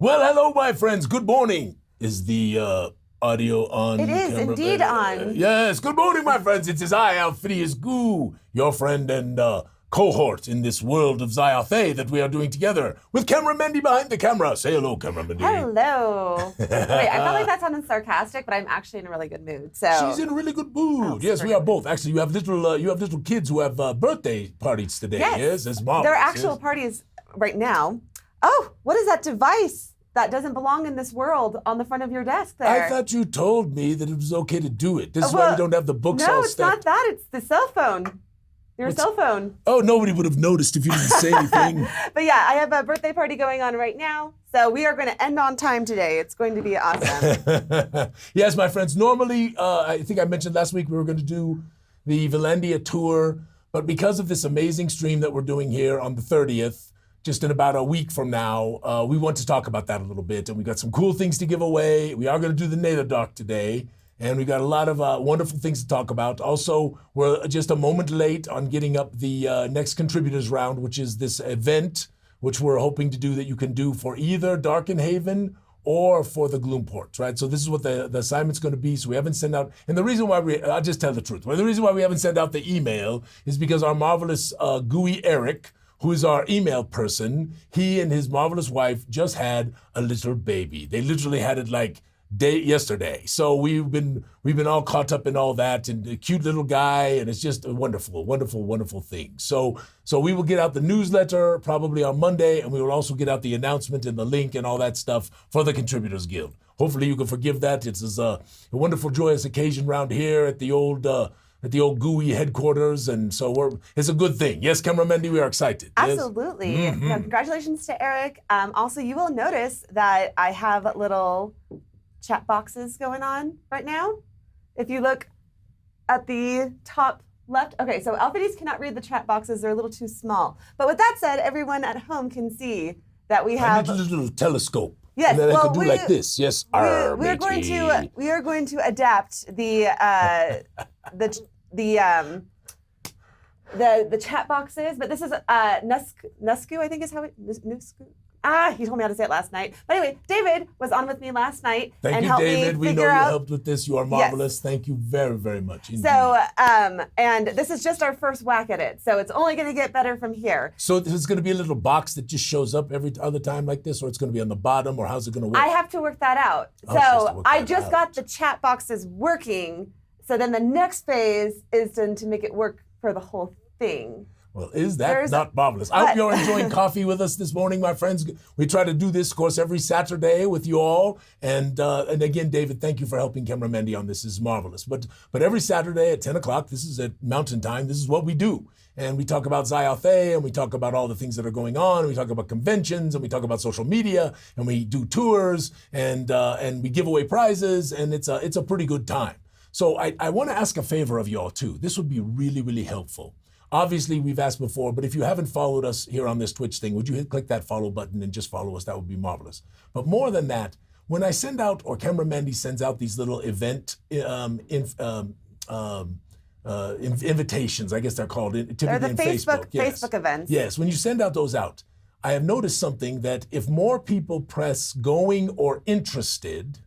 Well, hello, my friends. Good morning. Is the audio on? It is indeed on. Yes. Good morning, my friends. It is I, Alphinius Goo, your friend and cohort in this world of Zyathé that we are doing together with Camera Mendy behind the camera. Say hello, Camera Mendy. Hello. Wait, I felt like that sounded sarcastic, but I'm actually in a really good mood. So she's in a really good mood. Yes, we are both. Actually, you have little kids who have birthday parties today. Yes, it's marvelous. There are actual parties right now. Oh, what is that device that doesn't belong in this world on the front of your desk there? I thought you told me that it was okay to do it. This is why we don't have the books all stacked. No, it's not that. It's the cell phone. Your cell phone. Oh, nobody would have noticed if you didn't say anything. But yeah, I have a birthday party going on right now. So we are going to end on time today. It's going to be awesome. Yes, my friends. Normally, I think I mentioned last week we were going to do the Valendia tour. But because of this amazing stream that we're doing here on the 30th, just in about a week from now, we want to talk about that a little bit. And we got some cool things to give away. We are going to do the Naetherdark today. And we got a lot of wonderful things to talk about. Also, we're just a moment late on getting up the next contributors round, which is this event, which we're hoping to do that you can do for either Darkenhaven or for the Gloomports, right? So this is what the assignment's going to be. So we haven't sent out, and the reason why I'll just tell the truth. Well, the reason why we haven't sent out the email is because our marvelous Gooey Eric, who is our email person, he and his marvelous wife just had a little baby. They literally had it like yesterday. So we've been all caught up in all that, and a cute little guy, and it's just a wonderful, wonderful, wonderful thing. So we will get out the newsletter probably on Monday, and we will also get out the announcement and the link and all that stuff for the Contributors Guild. Hopefully you can forgive that. It's a wonderful, joyous occasion around here at the old Gooey headquarters, and so it's a good thing. Yes, Camera Mendy, we are excited. Absolutely. Yes? Mm-hmm. Yeah, congratulations to Eric. Also, you will notice that I have little chat boxes going on right now. If you look at the top left, okay, so Alphabio cannot read the chat boxes, they're a little too small. But with that said, everyone at home can see that we have a little telescope. Yes, and then I can do like this. Yes, we are going to adapt the chat boxes, but this is Nusku, I think is how it Nusku. He told me how to say it last night. But anyway, David was on with me last night and helped me figure out. Thank you, David. We know you helped with this. You are marvelous. Yes. Thank you very, very much. Indeed. So, and this is just our first whack at it. So it's only going to get better from here. So there's going to be a little box that just shows up every other time like this, or it's going to be on the bottom, or how's it going to work? I have to work that out. So I just got the chat boxes working. So then the next phase is to make it work for the whole thing. Well, is that not marvelous? I hope you're enjoying coffee with us this morning, my friends. We try to do this, of course, every Saturday with you all. And again, David, thank you for helping Camera Mendy on this. This is marvelous. But every Saturday at 10 o'clock, this is at Mountain Time, this is what we do. And we talk about Zyathé, and we talk about all the things that are going on, and we talk about conventions, and we talk about social media, and we do tours, and we give away prizes, and it's a pretty good time. So I want to ask a favor of you all, too. This would be really, really helpful. Obviously, we've asked before, but if you haven't followed us here on this Twitch thing, would you click that follow button and just follow us? That would be marvelous. But more than that, when I send out, or Camera Mendy sends out these little event invitations, I guess they're called, typically they're the in Facebook Yes. Facebook events. Yes, when you send out those out, I have noticed something, that if more people press going or interested,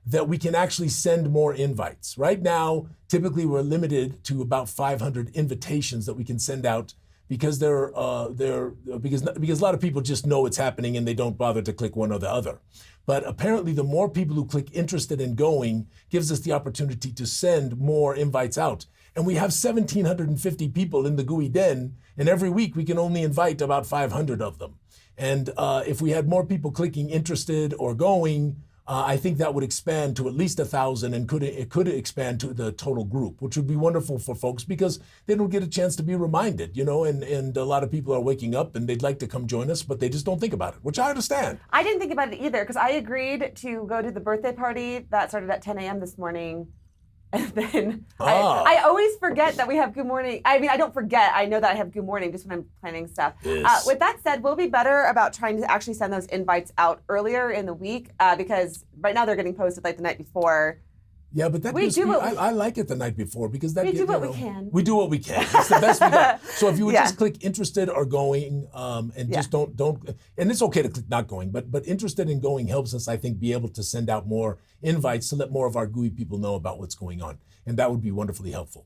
that we can actually send more invites. Right now, typically we're limited to about 500 invitations that we can send out, because because a lot of people just know it's happening and they don't bother to click one or the other. But apparently the more people who click interested in going gives us the opportunity to send more invites out. And we have 1,750 people in the Gooey Den, and every week we can only invite about 500 of them. And if we had more people clicking interested or going, I think that would expand to at least 1,000, and it could expand to the total group, which would be wonderful for folks, because they don't get a chance to be reminded, and a lot of people are waking up and they'd like to come join us, but they just don't think about it, which I understand. I didn't think about it either, because I agreed to go to the birthday party that started at 10 a.m. this morning. And then I always forget that we have Goo Morning. I mean, I don't forget. I know that I have Goo Morning just when I'm planning stuff. Yes. With that said, we'll be better about trying to actually send those invites out earlier in the week, because right now they're getting posted like the night before Yeah, but that I like it the night before because that we do what we can. We do what we can. It's the best we got. So if you would just click interested or going, and just don't, and it's okay to click not going, but interested in going helps us, I think, be able to send out more invites to let more of our Gooey people know about what's going on, and that would be wonderfully helpful.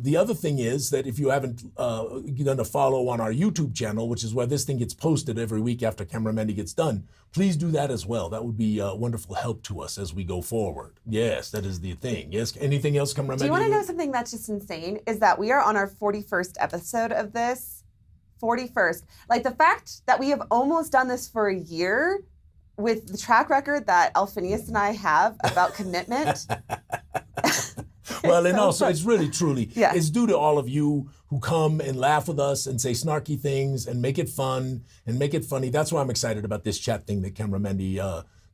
The other thing is that if you haven't done a follow on our YouTube channel, which is where this thing gets posted every week after Camera Mandy gets done, please do that as well. That would be a wonderful help to us as we go forward. Yes, that is the thing. Yes, anything else, Camera Mandy? Do you want to know something that's just insane? Is that we are on our 41st episode of this. 41st. Like the fact that we have almost done this for a year with the track record that Alphinius and I have about commitment. Well, and also it's really, truly, it's due to all of you who come and laugh with us and say snarky things and make it fun and make it funny. That's why I'm excited about this chat thing that Camera Mandy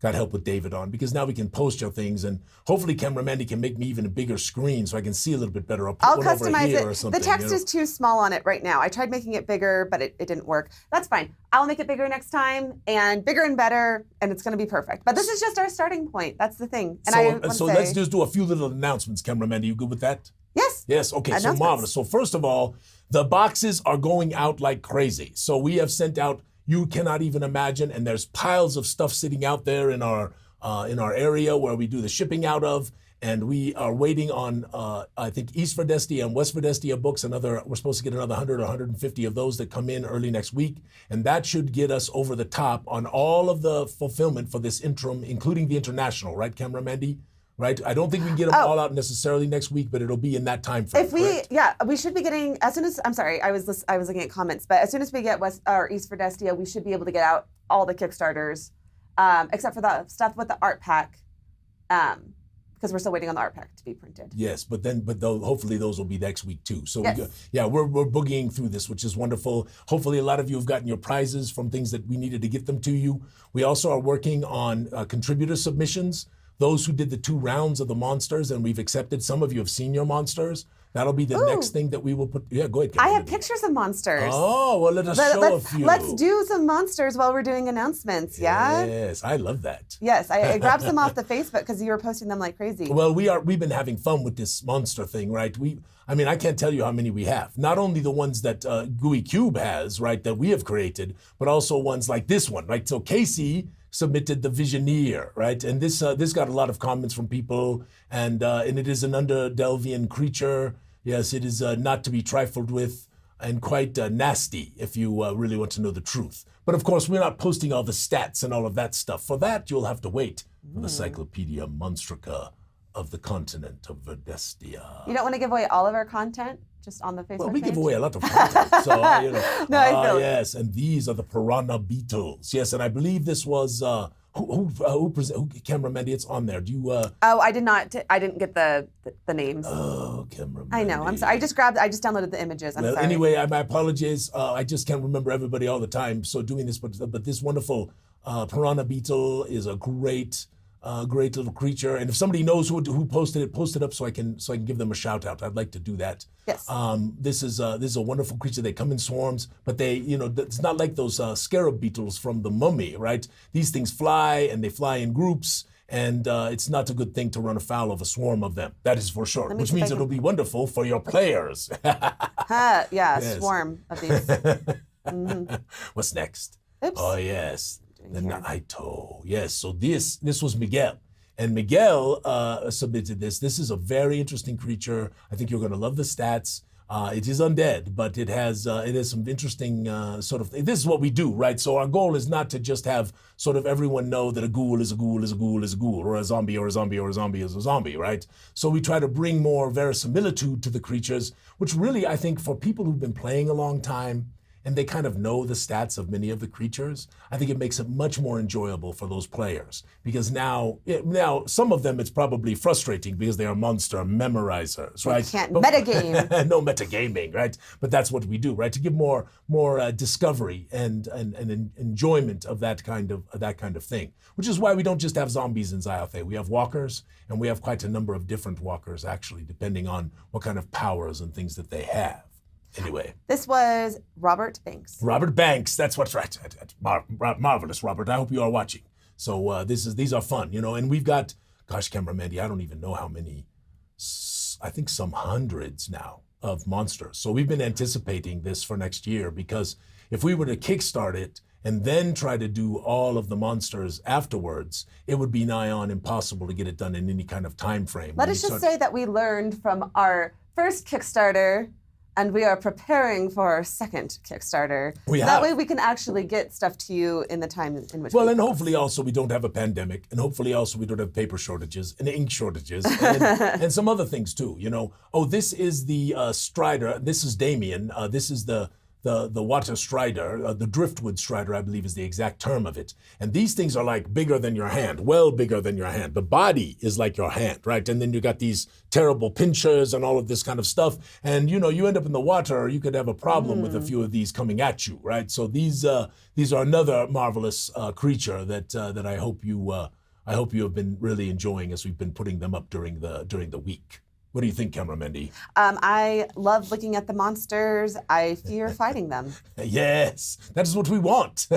got help with David on, because now we can post your things and hopefully Camera Mandy can make me even a bigger screen so I can see a little bit better. I'll customize it. Or something, the text is too small on it right now. I tried making it bigger, but it didn't work. That's fine. I'll make it bigger next time and bigger and better, and it's going to be perfect. But this is just our starting point. That's the thing. And so let's just do a few little announcements, Camera Mandy. You good with that? Yes. Yes. Okay. So marvelous. So first of all, the boxes are going out like crazy. So we have sent out, you cannot even imagine, and there's piles of stuff sitting out there in our area where we do the shipping out of, and we are waiting on I think East Verdestia and West Verdestia books. We're supposed to get another 100 or 150 of those that come in early next week, and that should get us over the top on all of the fulfillment for this interim, including the international, right, Camera Mandy? Right? I don't think we can get them all out necessarily next week, but it'll be in that time frame. We should be getting, as soon as, I'm sorry, I was looking at comments, but as soon as we get West or East Verdestia, we should be able to get out all the Kickstarters, except for the stuff with the art pack, because we're still waiting on the art pack to be printed. Yes, but hopefully those will be next week too. So we're boogieing through this, which is wonderful. Hopefully a lot of you have gotten your prizes from things that we needed to get them to you. We also are working on contributor submissions. Those who did the 2 rounds of the monsters, and we've accepted. Some of you have seen your monsters. That'll be the next thing that we will put. Yeah, go ahead. I have pictures of monsters. Oh, well, let us show a few. Let's do some monsters while we're doing announcements, yeah? Yes, I love that. Yes, I grabbed some off the Facebook because you were posting them like crazy. Well, we've been having fun with this monster thing, right? I can't tell you how many we have. Not only the ones that Gooey Cube has, right, that we have created, but also ones like this one, right? So Casey submitted the Visioneer, right? And this got a lot of comments from people, and it is an underdelvian creature. Yes, it is not to be trifled with, and quite nasty if you really want to know the truth. But of course, we're not posting all the stats and all of that stuff. For that, you'll have to wait for the Cyclopedia Monstrica of the continent of Verdestia. You don't want to give away all of our content just on the Facebook Well, we page? Give away a lot of content. So, No, I feel yes, and these are the piranha beetles. Yes, and I believe this was who Camera Mandy, it's on there. Do you I did not I didn't get the names. Oh, Camera Mandy. I know. I'm sorry. I just downloaded the images. I'm sorry. Anyway, my apologies. I just can't remember everybody all the time. So doing this, but this wonderful piranha beetle is a great little creature. And if somebody knows who posted it, post it up so I can give them a shout out. I'd like to do that. Yes. This is a wonderful creature. They come in swarms, but it's not like those scarab beetles from The Mummy, right? These things fly, and they fly in groups, and it's not a good thing to run afoul of a swarm of them. That is for sure. Which means it'll be wonderful for your players. Yes. Swarm of these. What's next? Oops. Oh yes. The Naito. Yes, so this was Miguel. And Miguel submitted this. This is a very interesting creature. I think you're going to love the stats. It is undead, but it has some interesting this is what we do, right? So our goal is not to just have sort of everyone know that a ghoul is a ghoul is a ghoul is a ghoul, or a zombie or a zombie or a zombie is a zombie, right? So we try to bring more verisimilitude to the creatures, which really, I think, for people who've been playing a long time, and they kind of know the stats of many of the creatures, I think it makes it much more enjoyable for those players. Because now some of them it's probably frustrating because they are monster memorizers, right? You can't metagame. No metagaming, right? But that's what we do, right? To give more discovery and enjoyment of that kind of thing. Which is why we don't just have zombies in Zyathé. We have walkers, and we have quite a number of different walkers, actually, depending on what kind of powers and things that they have. Anyway. This was Robert Banks. Robert Banks, that's what's right. Marvelous, Robert. I hope you are watching. So these are fun, and we've got gosh, Camera Mandy, I don't even know how many, I think some hundreds now of monsters. So we've been anticipating this for next year, because if we were to kickstart it and then try to do all of the monsters afterwards, it would be nigh on impossible to get it done in any kind of time frame. Let us just say that we learned from our first Kickstarter, and we are preparing for our second Kickstarter. That way we can actually get stuff to you in the time in which. Well, and hopefully also we don't have a pandemic, and hopefully also we don't have paper shortages and ink shortages and some other things too. You know, oh, this is the Strider. This is Damien. This is the water strider, the driftwood strider, I believe is the exact term of it. And these things are like bigger than your hand, well bigger than your hand. The body is like your hand, right? And then you got these terrible pinchers and all of this kind of stuff. And you know, you end up in the water, you could have a problem with a few of these coming at you, right? So these are another marvelous creature that I hope you have been really enjoying as we've been putting them up during the week. What do you think, Camera Mandy? I love looking at the monsters. I fear fighting them. Yes, that is what we want.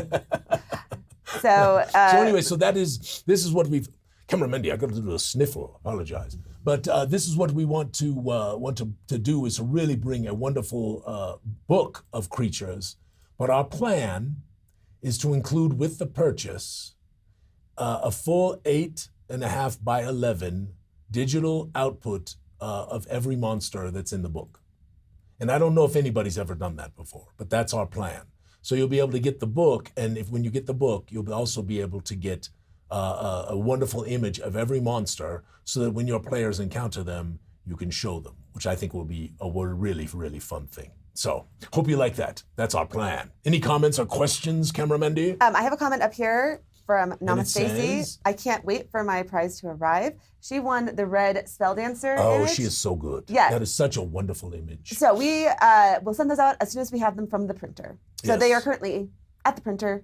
So anyway, this is what we've. Camera Mandy, I got to do a sniffle. Apologize, but this is what we want to do, is to really bring a wonderful book of creatures. But our plan is to include with the purchase a full 8.5 by 11 digital output of every monster that's in the book. And I don't know if anybody's ever done that before, but that's our plan. So you'll be able to get the book, and when you get the book, you'll also be able to get a wonderful image of every monster, so that when your players encounter them, you can show them, which I think will be a really, really fun thing. So hope you like that. That's our plan. Any comments or questions, Camera Mandy? I have a comment up here from Namaste. I can't wait for my prize to arrive. She won the red spell dancer image. She is so good. Yeah. That is such a wonderful image. So we will send those out as soon as we have them from the printer. So they are currently at the printer,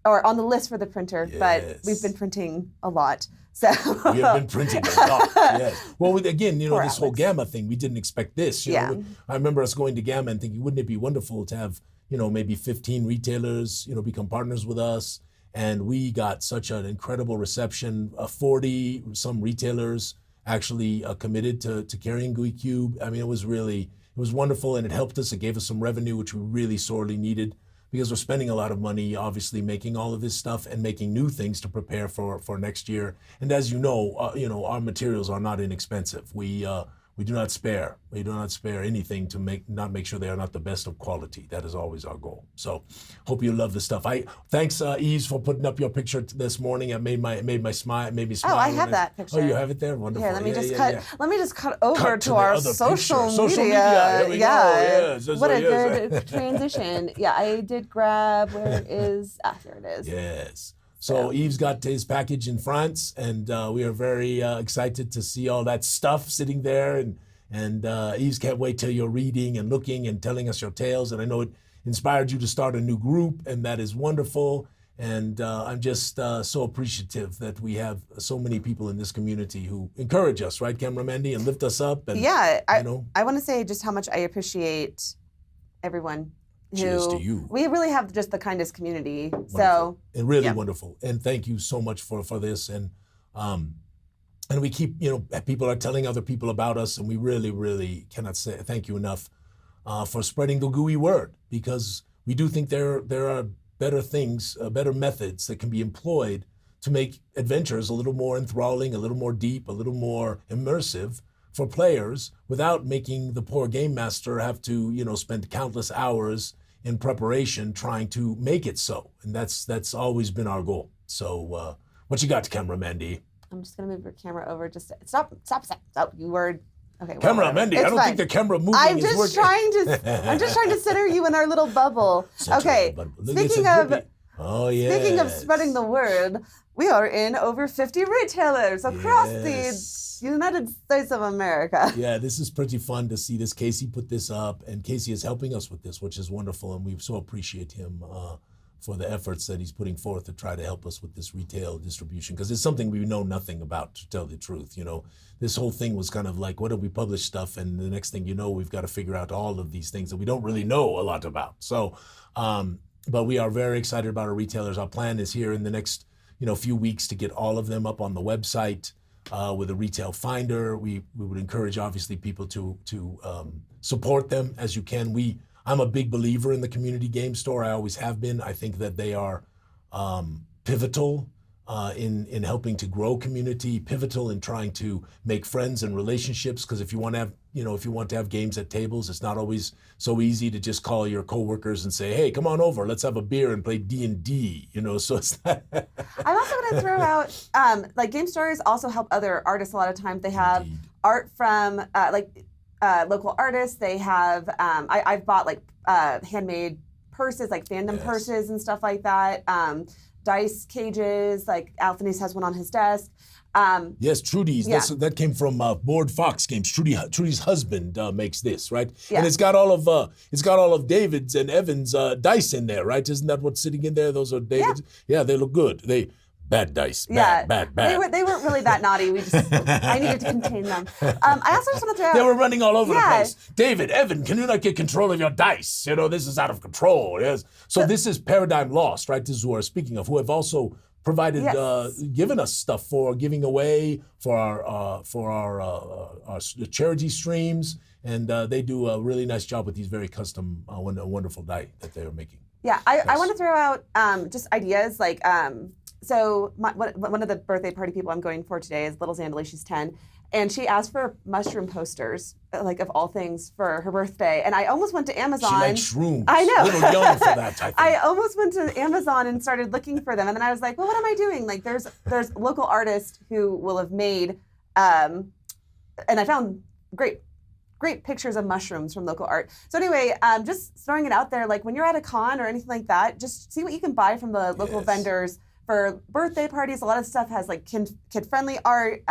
or on the list for the printer, but we've been printing a lot. So we have been printing a lot. Yes. Well, again, you know, this whole Gamma thing, we didn't expect this. You know, I remember us going to Gamma and thinking, wouldn't it be wonderful to have, you know, maybe 15 retailers, you know, become partners with us. And we got such an incredible reception. 40 some retailers actually committed to carrying Gooey Cube. I mean, it was wonderful, and it helped us. It gave us some revenue, which we really sorely needed, because we're spending a lot of money, obviously, making all of this stuff and making new things to prepare for next year. And as you know, our materials are not inexpensive. We do not spare. We do not spare anything to make sure they are not the best of quality. That is always our goal. So, hope you love the stuff. Thanks, Yves, for putting up your picture this morning. It made me smile. Oh, I have that picture. Oh, you have it there. Wonderful. Here, let me just cut over to our social media. Here we go. Yes, what a good transition. Yeah, I did grab. Where is? Here it is. Yes. So Yves got his package in France, and we are very excited to see all that stuff sitting there. And Yves can't wait till you're reading and looking and telling us your tales. And I know it inspired you to start a new group, and that is wonderful. And I'm just so appreciative that we have so many people in this community who encourage us, right, Camera Mandy, and lift us up. And, I want to say just how much I appreciate everyone. Cheers to you. We really have just the kindest community. Wonderful. So and really wonderful. And thank you so much for this. And we keep, people are telling other people about us, and we really, really cannot say thank you enough for spreading the Gooey word, because we do think there are better things, better methods that can be employed to make adventures a little more enthralling, a little more deep, a little more immersive for players, without making the poor game master have to, spend countless hours in preparation trying to make it so. And that's always been our goal. So what you got, Camera Mandy? I'm just gonna move your camera over. Just stop. You were okay. Camera Mandy, I don't think the camera moving is working. I'm just trying to center you in our little bubble. Okay. Speaking of spreading the word, we are in over 50 retailers across the United States of America. Yeah, this is pretty fun to see this. Casey put this up, and Casey is helping us with this, which is wonderful, and we so appreciate him for the efforts that he's putting forth to try to help us with this retail distribution, because it's something we know nothing about, to tell the truth. This whole thing was kind of like, what do we publish stuff, and the next thing you know, we've got to figure out all of these things that we don't really know a lot about. So, but we are very excited about our retailers. Our plan is here in the next few weeks to get all of them up on the website. with a retail finder. We would encourage, obviously, people to support them as you can. I'm a big believer in the community game store. I always have been. I think that they are pivotal in helping to grow community, pivotal in trying to make friends and relationships. Because if you want to have games at tables, it's not always so easy to just call your coworkers and say, "Hey, come on over, let's have a beer and play D&D." So it's not. I'm also going to throw out like game stores also help other artists a lot of times. They have art from local artists. They have I've bought like handmade purses, like fandom purses and stuff like that. Dice cages, like Alphinius has one on his desk. Yes, Trudy's. Yeah. That came from Board Fox Games. Trudy's husband makes this, right? Yeah. And it's got all of David's and Evan's dice in there, right? Isn't that what's sitting in there? Those are David's. Yeah, they look good. Bad dice. Bad. They weren't really that naughty. I needed to contain them. I also just want to throw out. They were running all over the place. David, Evan, can you not get control of your dice? This is out of control. Yes. So this is Paradigm Lost, right? This is who we're speaking of, who have also provided, given us stuff for giving away for our charity streams, and they do a really nice job with these very custom, wonderful die that they are making. Yeah, I want to throw out just ideas like. So one of the birthday party people I'm going for today is little Zandali. She's 10. And she asked for mushroom posters, like of all things, for her birthday. And I almost went to Amazon. She likes shrooms. I know. A little young for that, I think. I almost went to Amazon and started looking for them. And then I was like, well, what am I doing? Like there's local artists who will have made, and I found great pictures of mushrooms from local art. So anyway, just throwing it out there, like when you're at a con or anything like that, just see what you can buy from the local vendors. For birthday parties, a lot of stuff has like kid-friendly art,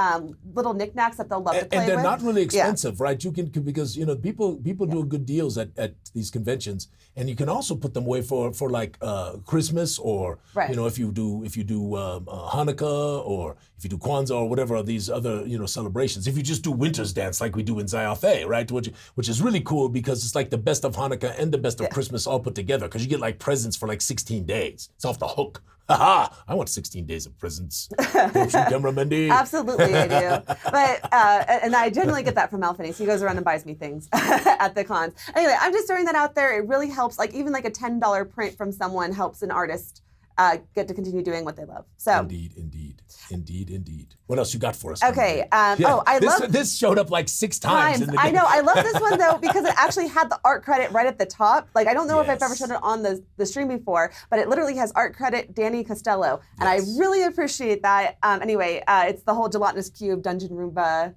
little knickknacks that they'll love to play with. And they're not really expensive, right? You can, because people do good deals at these conventions, and you can also put them away for like Christmas or if you do Hanukkah or if you do Kwanzaa or whatever of these other celebrations. If you just do Winter's Dance like we do in Zyathé, right? Which is really cool because it's like the best of Hanukkah and the best of Christmas all put together, because you get like presents for like 16 days. It's off the hook. Ha! I want 16 days of presents. Don't you, Camera Mendy? Absolutely, I do. But and I generally get that from Alphinius. He goes around and buys me things at the cons. Anyway, I'm just throwing that out there. It really helps. Like even like a $10 print from someone helps an artist get to continue doing what they love. So Indeed. What else you got for us? Okay. I love this. Showed up like 6 times. I know. I love this one though because it actually had the art credit right at the top. Like I don't know if I've ever shown it on the stream before, but it literally has art credit Danny Costello, and I really appreciate that. Anyway, it's the whole Gelatinous Cube Dungeon Roomba.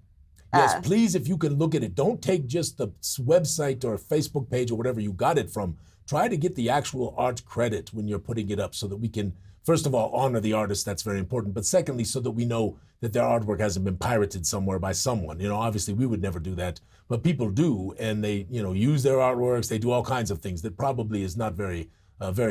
Yes, please, if you can look at it, don't take just the website or Facebook page or whatever you got it from. Try to get the actual art credit when you're putting it up so that we can, first of all, honor the artist. That's very important. But secondly, so that we know that their artwork hasn't been pirated somewhere by someone. Obviously we would never do that, but people do, and they, use their artworks. They do all kinds of things that probably is not very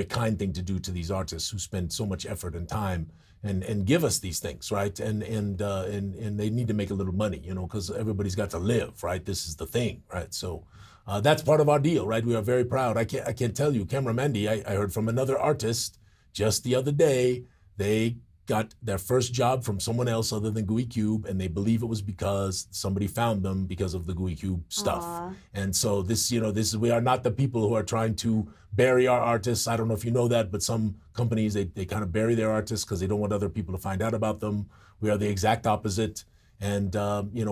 kind thing to do to these artists who spend so much effort and time and give us these things, right? And they need to make a little money, because everybody's got to live, right? This is the thing, right? So. That's part of our deal, right? We are very proud. I can't tell you, Camera Mendy, I heard from another artist just the other day, they got their first job from someone else other than Gooey Cube, and they believe it was because somebody found them because of the Gooey Cube stuff. Aww. And so we are not the people who are trying to bury our artists. I don't know if you know that, but some companies, they kind of bury their artists because they don't want other people to find out about them. We are the exact opposite. And,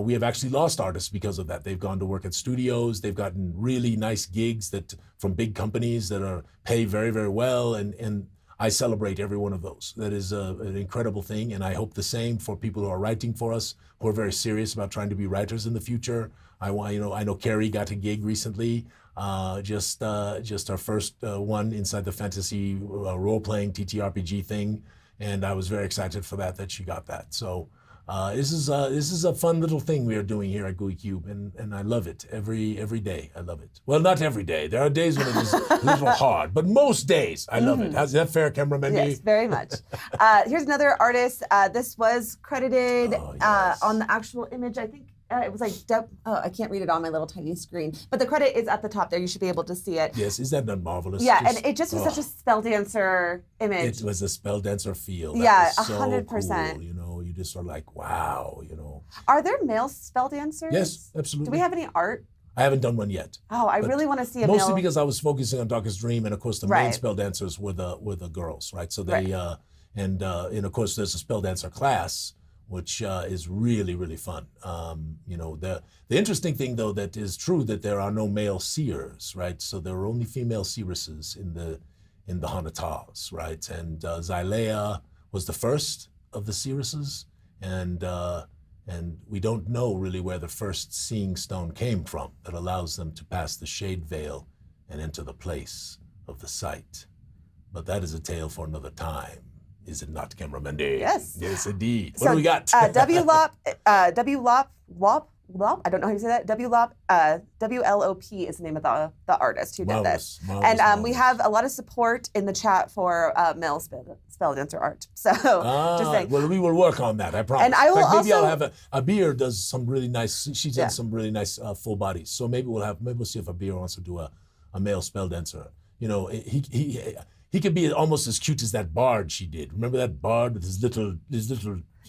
we have actually lost artists because of that. They've gone to work at studios. They've gotten really nice gigs from big companies that pay very, very well. And I celebrate every one of those. That is an incredible thing. And I hope the same for people who are writing for us, who are very serious about trying to be writers in the future. I know Carrie got a gig recently, just our first one inside the fantasy role-playing TTRPG thing. And I was very excited for that she got that. So. This is a fun little thing we are doing here at Gooey Cube, and I love it every day. I love it. Well, not every day. There are days when it is a little hard, but most days I love it. Is that fair, Camera Mendy? Yes, very much. Here's another artist. This was credited on the actual image. I think it was like I can't read it on my little tiny screen, but the credit is at the top there. You should be able to see it. Yes, is that not marvelous? Yeah, and it just was such a spell dancer image. It was a spell dancer feel. That was so 100%. Cool, you just are like, wow, you know. Are there male spell dancers? Yes, absolutely. Do we have any art? I haven't done one yet. Oh, I really want to see a mostly male. because I was focusing on Darkest Dream, and of course the main spell dancers were the girls, right? So they and of course there's a spell dancer class, which is really, really fun. You know, the interesting thing though that is true that there are no male seers, right? So there are only female seeresses in the Hanatas, right? And Zyathé was the first of the seeresses, and we don't know really where the first seeing stone came from that allows them to pass the shade veil and enter the place of the sight. But that is a tale for another time. Is it not, Cameramandy? Yes. Yes, indeed. What do we got? WLOP, I don't know how you say that. WLOP is the name of the artist who did this. And we have a lot of support in the chat for male spell dancer art. So just saying. Well, we will work on that, I promise. And I will in fact, maybe also, I'll have Abir does some really nice, she does some really nice full bodies. So maybe we'll see if Abir wants to do a male spell dancer. You know, he could be almost as cute as that bard she did. Remember that bard with his little.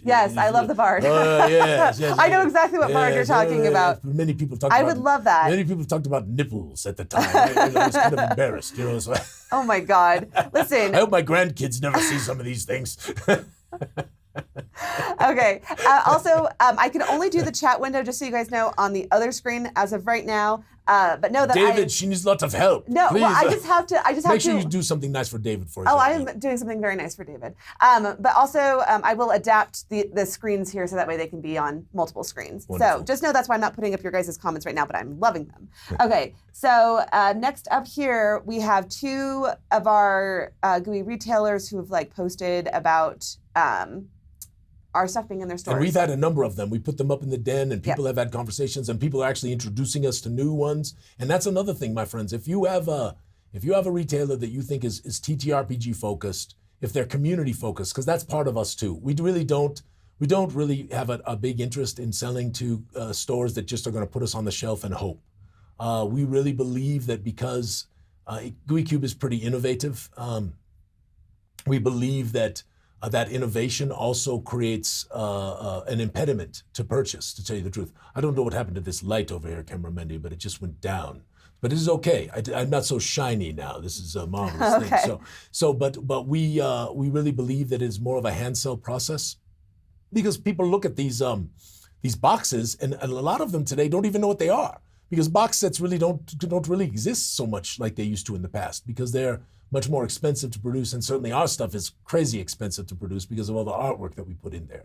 Yes, I love the bard. Yes, I know exactly what bard you're talking about. Many people talked. I would love that. Many people talked about nipples at the time. I was kind of embarrassed, you know. So. Oh my God! Listen. I hope my grandkids never see some of these things. Okay. Also, I can only do the chat window, just so you guys know, on the other screen as of right now. But know that David, she needs lots of help. No, please. well, I just have to. Make sure you do something nice for David for us. Oh, I am doing something very nice for David. But also, I will adapt the screens here so that way they can be on multiple screens. Wonderful. So just know that's why I'm not putting up your guys' comments right now, but I'm loving them. Okay. So next up here, we have two of our Gooey retailers who have posted about our stuff being in their stores. And we've had a number of them. We put them up in the den, and people have had conversations, and people are actually introducing us to new ones. And that's another thing, my friends. If you have a retailer that you think is TTRPG focused, if they're community focused, because that's part of us too. We don't really have a big interest in selling to stores that just are going to put us on the shelf and hope. We really believe that because Gooey Cube is pretty innovative. We believe that that innovation also creates an impediment to purchase, to tell you the truth. I don't know what happened to this light over here, Cameramandy, but it just went down. But it is okay. I'm not so shiny now. This is a marvelous thing. But we really believe that it's more of a hand sell process, because people look at these boxes, and a lot of them today don't even know what they are, because box sets really don't really exist so much like they used to in the past, because they're much more expensive to produce, and certainly our stuff is crazy expensive to produce because of all the artwork that we put in there.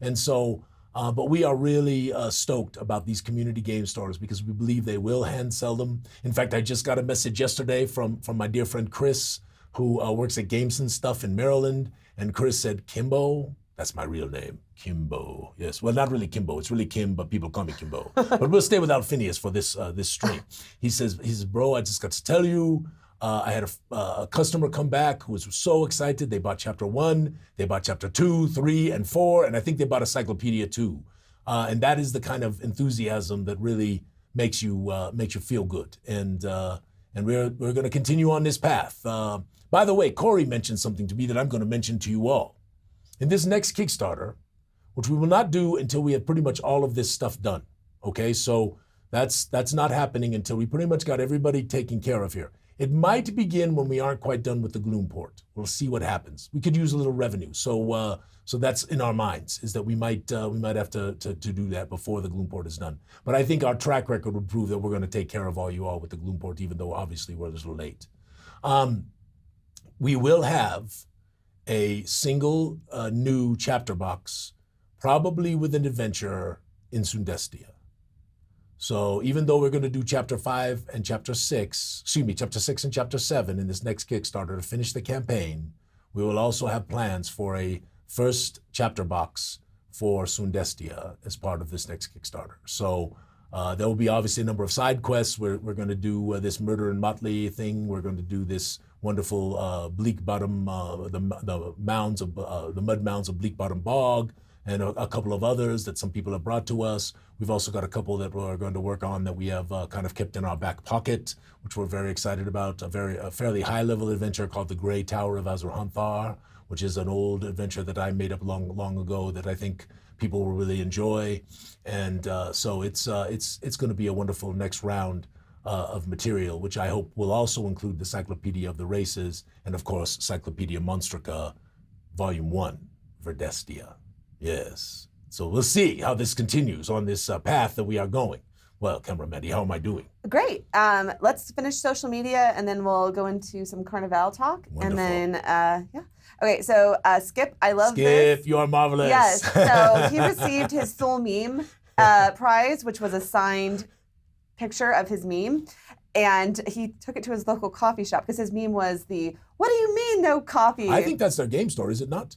And so, but we are really stoked about these community game stores, because we believe they will hand sell them. In fact, I just got a message yesterday from my dear friend Chris, who works at Gameson Stuff in Maryland, and Chris said, Kimbo, that's my real name, Kimbo. Yes, well, not really Kimbo, it's really Kim, but people call me Kimbo. But we'll stay with Alphinius for this stream. He says, bro, I just got to tell you, I had a customer come back who was so excited. They bought chapter 1, they bought chapter 2, 3, and 4, and I think they bought Encyclopedia 2. And that is the kind of enthusiasm that really makes you feel good. And we're going to continue on this path. By the way, Corey mentioned something to me that I'm going to mention to you all. In this next Kickstarter, which we will not do until we have pretty much all of this stuff done. Okay, so that's not happening until we pretty much got everybody taken care of here. It might begin when we aren't quite done with the Gloom port. We'll see what happens. We could use a little revenue, so that's in our minds, is that we might have to do that before the Gloom port is done. But I think our track record would prove that we're going to take care of all you all with the Gloom port, even though obviously we're a little late. We will have a single new chapter box, probably with an adventure in Sundestia. So even though we're going to do chapter 5 and chapter 6, chapter 6 and chapter 7 in this next Kickstarter to finish the campaign, we will also have plans for a first chapter box for Sundestia as part of this next Kickstarter. So there will be obviously a number of side quests. We're going to do this Murder and Motley thing. We're going to do this wonderful Bleak Bottom, the mud mounds of Bleak Bottom Bog, and a couple of others that some people have brought to us. We've also got a couple that we're going to work on that we have kind of kept in our back pocket, which we're very excited about. A fairly high-level adventure called The Grey Tower of Azur-Hanthar, which is an old adventure that I made up long ago that I think people will really enjoy. And so it's going to be a wonderful next round of material, which I hope will also include the Cyclopedia of the Races and, of course, Cyclopedia Monstrica, Volume 1, Verdestia. Yes. So we'll see how this continues on this path that we are going. Well, Camera Mandy, how am I doing? Great. Let's finish social media, and then we'll go into some Carnivalle talk. Wonderful. And then, yeah. Okay, so Skip, I love this. Skip, you are marvelous. Yes. So he received his Soul Meme prize, which was a signed picture of his meme. And he took it to his local coffee shop because his meme was the, "What do you mean no coffee?" I think that's their game store, is it not?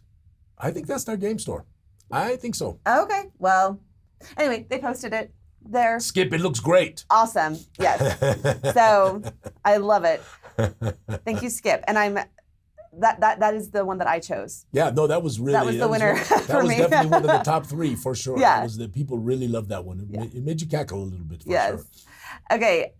I think that's their game store. I think so. Okay, well, anyway, they posted it there. Skip, it looks great. Awesome, yes. So I love it. Thank you, Skip. And that is the one that I chose. Yeah, no, that was really... That was the winner for me. That was definitely one of the top 3, for sure. Yeah. That was the people really loved that one. It made you cackle a little bit, for sure. Okay,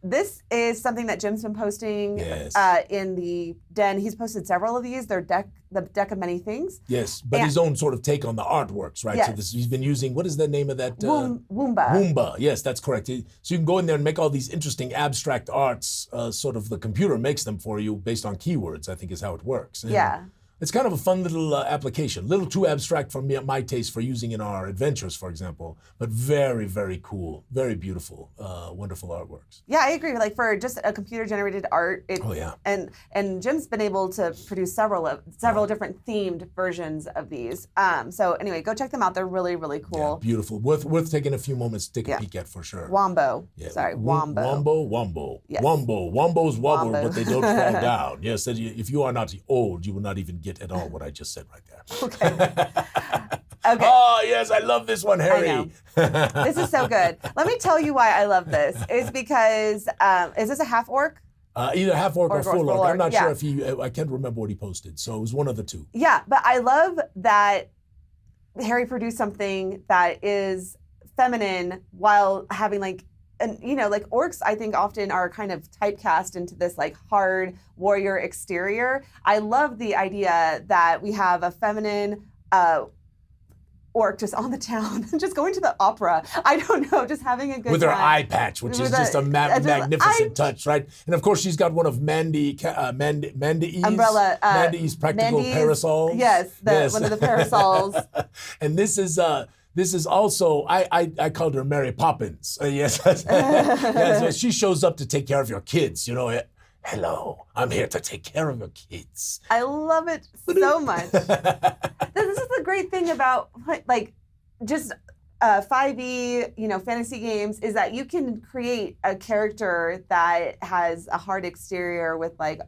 this is something that Jim's been posting in the den. He's posted several of these. They're the deck of many things. Yes, but his own sort of take on the artworks, right? Yes. So he's been using, what is the name of that? Woomba. Woomba, yes, that's correct. So you can go in there and make all these interesting abstract arts, sort of the computer makes them for you based on keywords, I think is how it works. And yeah. It's kind of a fun little application. A little too abstract for me, my taste for using in our adventures, for example, but very, very cool, very beautiful, wonderful artworks. Yeah, I agree. Like for just a computer-generated art, and Jim's been able to produce several different themed versions of these. So anyway, go check them out. They're really, really cool. Yeah, beautiful. Worth taking a few moments to take a peek at for sure. Wombo. Yeah. Sorry, Wombo. Wombo. Yes. Wombo. Wombos wobble, but they don't fall down. Yes, if you are not old, you will not even get at all what I just said right there. Okay. Okay. Oh, yes, I love this one, Harry. I know. This is so good. Let me tell you why I love this. It's because, is this a half orc? Either half orc or full orc. I'm not yeah. sure if I can't remember what he posted. So it was one of the two. Yeah, but I love that Harry produced something that is feminine while having like, and like orcs, I think often are kind of typecast into this like hard warrior exterior. I love the idea that we have a feminine orc just on the town, just going to the opera. I don't know, just having a good with time. her eye patch, which is just a magnificent touch, right? And of course, she's got one of Mandy's umbrella, Mandy's practical parasols. Yes, one of the parasols. And this is also, I called her Mary Poppins. Yes. So she shows up to take care of your kids, Hello, I'm here to take care of your kids. I love it so much. This is the great thing about like just 5e, fantasy games is that you can create a character that has a hard exterior with like,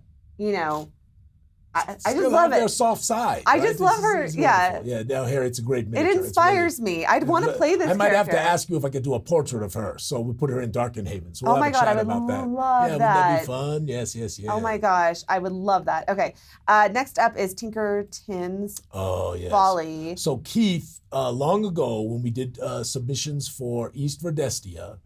I just love it. Their soft side. I just love her. Yeah. Yeah. Now here it's a great miniature. It inspires me. I'd want to play this. I might have to ask you if I could do a portrait of her. So we'll put her in Darkenhaven. So we'll oh my God, I would love that. Yeah, wouldn't that be fun? Yes. Oh my gosh, I would love that. Okay. Next up is Tinkerton's Folly. So Keith, long ago when we did submissions for East Verdestia,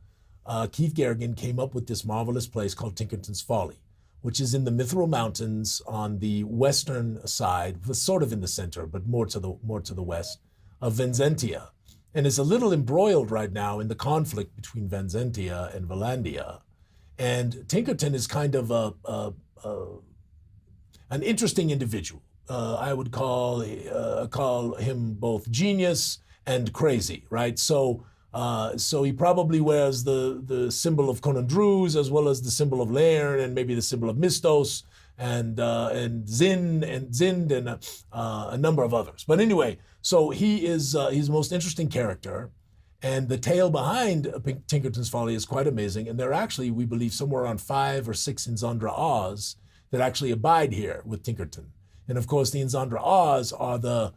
Keith Garrigan came up with this marvelous place called Tinkerton's Folly, which is in the Mithril Mountains on the western side, sort of in the center, but more to the west of Venzentia, and is a little embroiled right now in the conflict between Venzentia and Valandia. And Tinkerton is kind of an interesting individual. I would call him both genius and crazy, right? So he probably wears the symbol of Conan Druz as well as the symbol of Lairn and maybe the symbol of Mistos and Zin and Zind and a number of others. But anyway, so he's the most interesting character, and the tale behind Tinkerton's Folly is quite amazing. And there are actually, we believe, somewhere around 5 or 6 Inzandra Oz that actually abide here with Tinkerton. And of course, the Inzandra Oz are the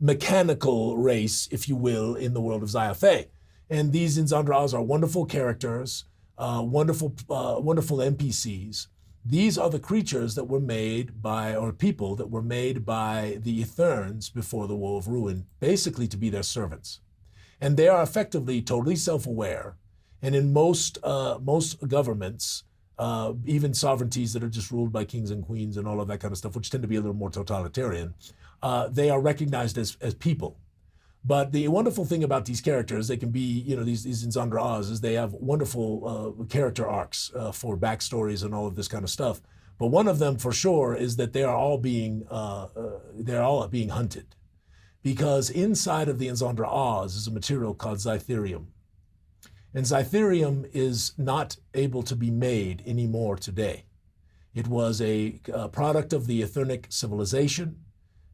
mechanical race, if you will, in the world of Zyathé. And these Inzandra Oz are wonderful characters, wonderful NPCs. These are the creatures that were made by, or people that were made by the Etherns before the Woe of Ruin, basically to be their servants. And they are effectively totally self-aware. And in most governments, even sovereignties that are just ruled by kings and queens and all of that kind of stuff, which tend to be a little more totalitarian, they are recognized as people. But the wonderful thing about these characters, they can be, these Nzandra Oz, is they have wonderful character arcs for backstories and all of this kind of stuff. But one of them, for sure, is that they're all being hunted, because inside of the Nzandra Oz is a material called Zyathérium, and Zyathérium is not able to be made anymore today. It was a product of the Aethernic civilization.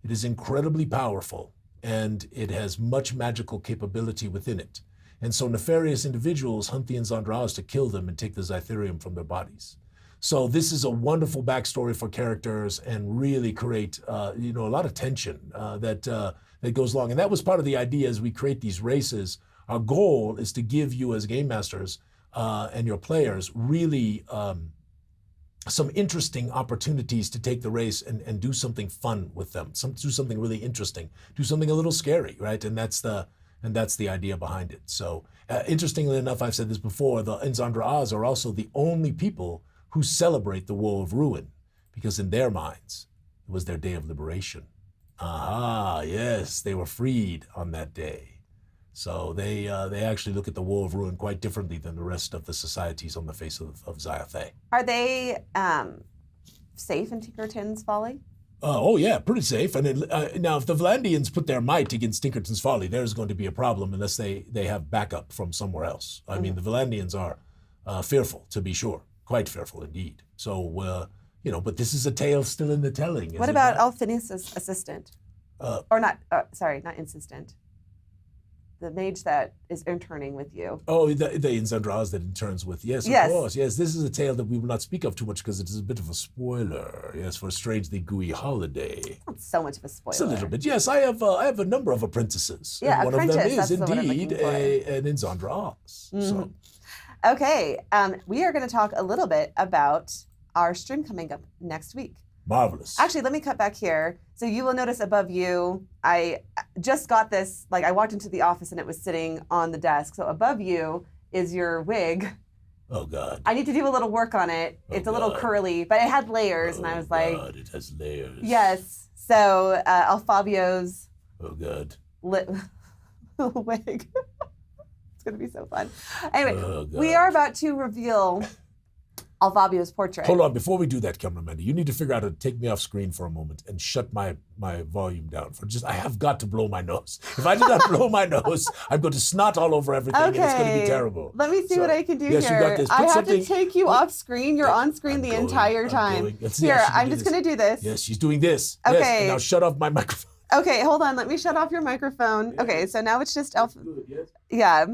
It is incredibly powerful, and it has much magical capability within it. And so nefarious individuals hunt the Nzandra Oz to kill them and take the Zyathérium from their bodies. So this is a wonderful backstory for characters and really create, a lot of tension that goes along. And that was part of the idea as we create these races. Our goal is to give you as game masters and your players really some interesting opportunities to take the race and do something fun with them, do something really interesting, do something a little scary, right? And that's the idea behind it. So interestingly enough, I've said this before, the Nzandra Oz are also the only people who celebrate the Woe of Ruin, because in their minds, it was their day of liberation. Aha, yes, they were freed on that day. So they actually look at the Woe of Ruin quite differently than the rest of the societies on the face of Zyathé. Are they safe in Tinkerton's Folly? Oh yeah, pretty safe. And now, if the Valandians put their might against Tinkerton's Folly, there's going to be a problem unless they have backup from somewhere else. I mean, the Valandians are fearful, to be sure, quite fearful indeed. So but this is a tale still in the telling. What about Alphinius' assistant? Not insistent. The mage that is interning with you. Oh, the Nzandra Oz that interns with. Yes, of course. Yes, this is a tale that we will not speak of too much because it is a bit of a spoiler. Yes, for a strangely gooey holiday. Not so much of a spoiler. It's a little bit. Yes, I have a number of apprentices. Yeah, and one of them is indeed an Nzandra Oz. Mm-hmm. So. Okay, we are going to talk a little bit about our stream coming up next week. Marvelous. Actually, let me cut back here. So you will notice above you, I just got this, I walked into the office and it was sitting on the desk. So above you is your wig. Oh, God. I need to do a little work on it. It's a little curly, but it had layers. And I was like... Oh, God, it has layers. Yes. So Alphabio's... Oh, God. Wig. It's going to be so fun. Anyway, we are about to reveal... Alphabio's portrait. Hold on, before we do that, cameraman, you need to figure out how to take me off screen for a moment and shut my volume down. I have got to blow my nose. If I do not blow my nose, I'm going to snot all over everything, and it's going to be terrible. Let me see what I can do here. You got this. I have to take you off screen. You're on screen the entire time. Here, I'm just going to do this. Yes, she's doing this. Okay. Yes, and now shut off my microphone. Okay, hold on. Let me shut off your microphone. Yeah. Okay, so now it's just Yeah.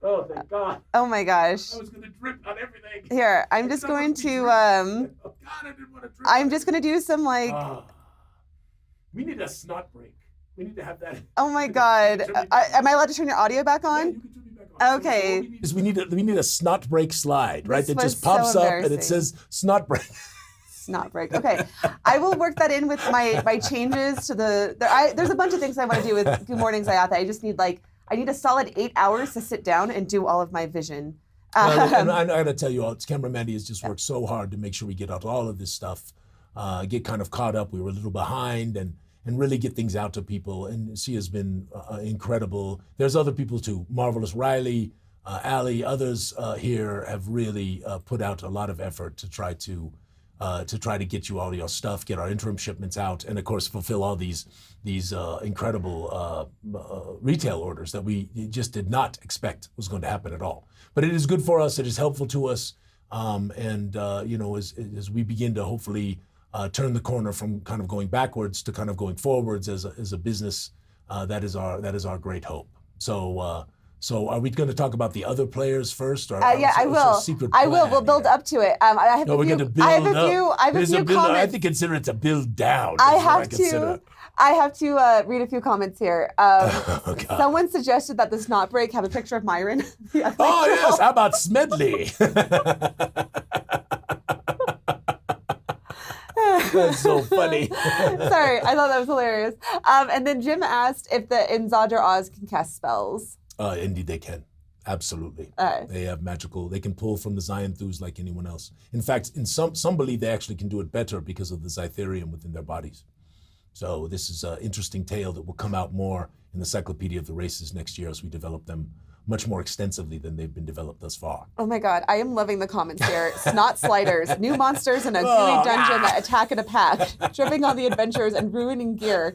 Oh, thank God. Oh, my gosh. I was going to drip on everything. Here, I'm just going to, oh, God, I didn't want to drip. I'm just going to do some, we need a snot break. We need to have that. Oh, my God. Am I allowed to turn your audio back on? Yeah, you can turn me back on. Okay. So we need a snot break slide, right? That just pops up and it says snot break. Snot break. Okay. I will work that in with my changes to there's a bunch of things I want to do with Goo Morning Zyathé. I just need I need a solid 8 hours to sit down and do all of my vision. And I got to tell you, camera Mandy has just worked so hard to make sure we get out all of this stuff, get kind of caught up. We were a little behind and really get things out to people. And she has been incredible. There's other people too. Marvelous Riley, Allie, others here have really put out a lot of effort to try to get you all your stuff, get our interim shipments out, and of course fulfill all these incredible retail orders that we just did not expect was going to happen at all. But it is good for us. It is helpful to us, as we begin to hopefully turn the corner from kind of going backwards to kind of going forwards as a business, that is our great hope. So are we going to talk about the other players first? Or yeah, I will. I will. We'll build up to it. I have we're going to build up. I have a few comments. I think consider it a build down. I have to read a few comments here. Someone suggested that the snot break have a picture of Myron. Oh, yes. How about Smedley? That's so funny. Sorry, I thought that was hilarious. And then Jim asked if the Nzandra Oz can cast spells. Indeed they can. Absolutely. They have magical, they can pull from the Zyathés like anyone else. In fact, in some believe they actually can do it better because of the Zyatherium within their bodies. So this is an interesting tale that will come out more in the Encyclopedia of the Races next year as we develop them much more extensively than they've been developed thus far. Oh my God, I am loving the comments here. Snot sliders, new monsters in a gooey dungeon that attack in a pack, tripping on the adventures and ruining gear.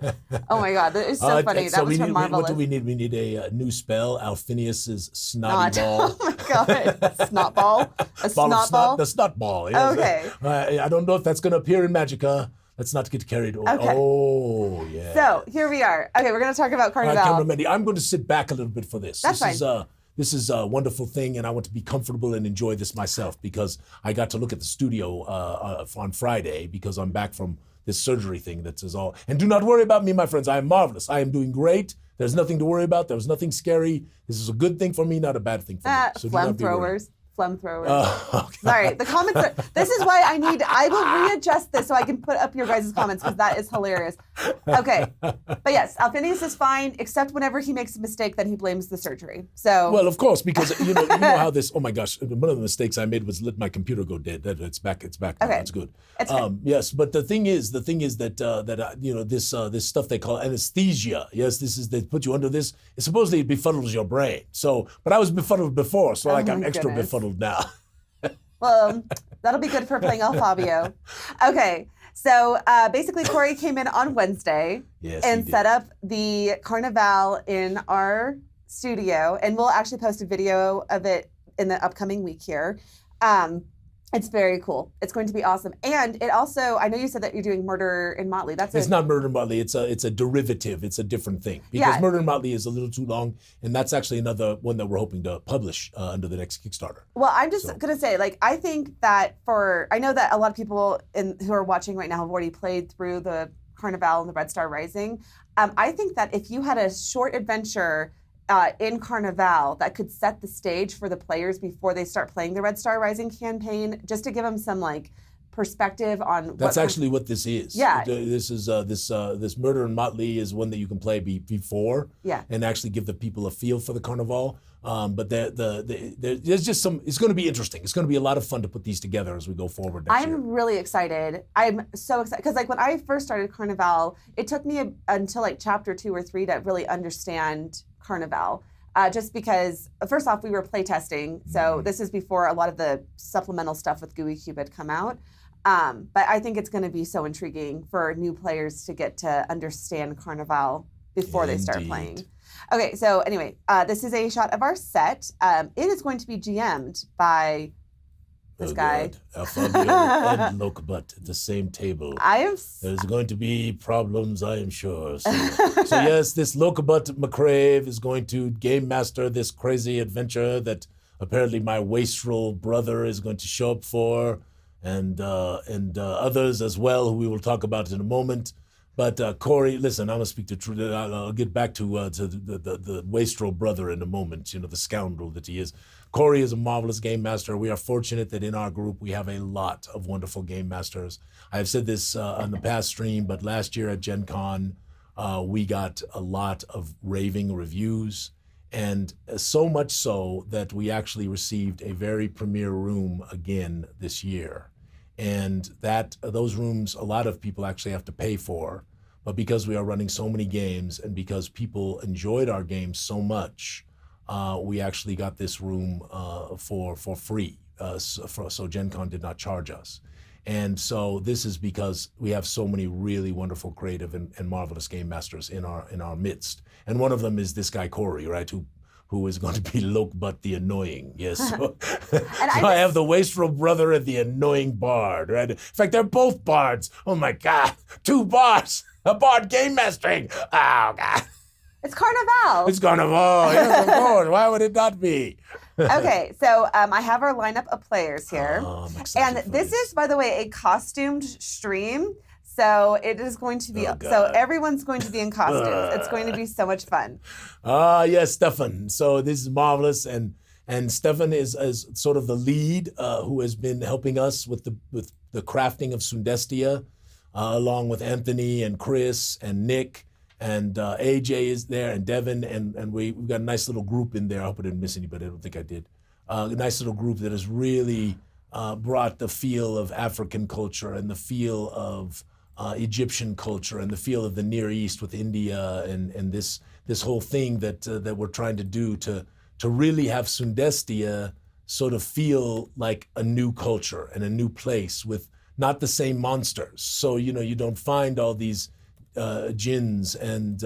Oh my God, that is so funny. That was from Marvelous. What do we need? We need a new spell, Alphinius's snotty ball. Oh my God, snot ball? A snot ball? The snot ball, yes. Okay. I don't know if that's going to appear in Magicka. Let's not get carried away. Okay. Oh, yeah. So here we are. Okay, we're going to talk about Carnivalle. Cameraman, I'm going to sit back a little bit for this. That's fine. This is a wonderful thing, and I want to be comfortable and enjoy this myself because I got to look at the studio on Friday because I'm back from this surgery thing that is all. And do not worry about me, my friends. I am marvelous. I am doing great. There's nothing to worry about. There was nothing scary. This is a good thing for me, not a bad thing for me. So flamethrowers. Okay. Sorry, the comments are, this is why I will readjust this so I can put up your guys' comments because that is hilarious. Okay, but yes, Alphinius is fine, except whenever he makes a mistake, then he blames the surgery. So. Well, of course, because you know how this, oh my gosh, one of the mistakes I made was let my computer go dead. It's back. Okay. That's good. It's good. Yes, but the thing is that you know, this stuff they call anesthesia. Yes, they put you under this. It supposedly befuddles your brain. So, but I was befuddled before, so I'm extra befuddled now. Well, that'll be good for playing Alphabio. Okay, so basically Corey came in on Wednesday and set up the Carnivalle in our studio, and we'll actually post a video of it in the upcoming week here. It's very cool. It's going to be awesome. And it also, I know you said that you're doing Murder in Motley. It's not Murder in Motley. It's a derivative. It's a different thing. Because Murder in Motley is a little too long, and that's actually another one that we're hoping to publish under the next Kickstarter. Well, I'm just going to say, I think that I know that a lot of people who are watching right now have already played through the Carnivalle and the Red Star Rising. I think that if you had a short adventure in Carnivalle that could set the stage for the players before they start playing the Red Star Rising campaign, just to give them some perspective on. That's actually what this is. Yeah. This is this Murder in Motley is one that you can play before. Yeah. And actually give the people a feel for the Carnivalle. But there's just some. It's going to be interesting. It's going to be a lot of fun to put these together as we go forward next year. I'm really excited. I'm so excited because when I first started Carnivalle, it took me until chapter 2 or 3 to really understand Carnivalle. Just because, first off, we were playtesting, so this is before a lot of the supplemental stuff with Gooey Cube had come out. But I think it's going to be so intriguing for new players to get to understand Carnivalle before they start playing. Okay, so anyway, this is a shot of our set. It is going to be GM'd by this guy. Alphabio and Lokebutt at the same table. There's going to be problems, I am sure. So yes, this Lokebutt Mavcre is going to game master this crazy adventure that apparently my wastrel brother is going to show up for, and others as well, who we will talk about in a moment. But Corey, listen, I'm going to speak the truth. I'll get back to the wastrel brother in a moment, the scoundrel that he is. Corey is a marvelous game master. We are fortunate that in our group we have a lot of wonderful game masters. I have said this on the past stream, but last year at Gen Con, we got a lot of raving reviews, and so much so that we actually received a very premier room again this year. And those rooms, a lot of people actually have to pay for, but because we are running so many games and because people enjoyed our games so much, we actually got this room for free. So Gen Con did not charge us. And so this is because we have so many really wonderful, creative, and marvelous game masters in our midst. And one of them is this guy Corey, right? Who is going to be Lokebutt the Annoying, yes. So I have the wastrel brother and the annoying bard, right? In fact, they're both bards. Oh my God, 2 bards, a bard game mastering. Oh God. It's Carnivalle. It's Carnivalle, yes, of course. Why would it not be? Okay, so I have our lineup of players here. Oh, I'm excited and this is, by the way, a costumed stream. So it is going to be, so everyone's going to be in costumes. It's going to be so much fun. Yes, Stefan. So this is marvelous. And Stefan is sort of the lead who has been helping us with the crafting of Sundestia, along with Anthony and Chris and Nick And AJ is there, and Devin, and we've got a nice little group in there. I hope I didn't miss anybody. I don't think I did. A nice little group that has really brought the feel of African culture and the feel of Egyptian culture and the feel of the Near East with India and this whole thing that we're trying to do to really have Sundestia sort of feel like a new culture and a new place with not the same monsters. So, you don't find all these jinns and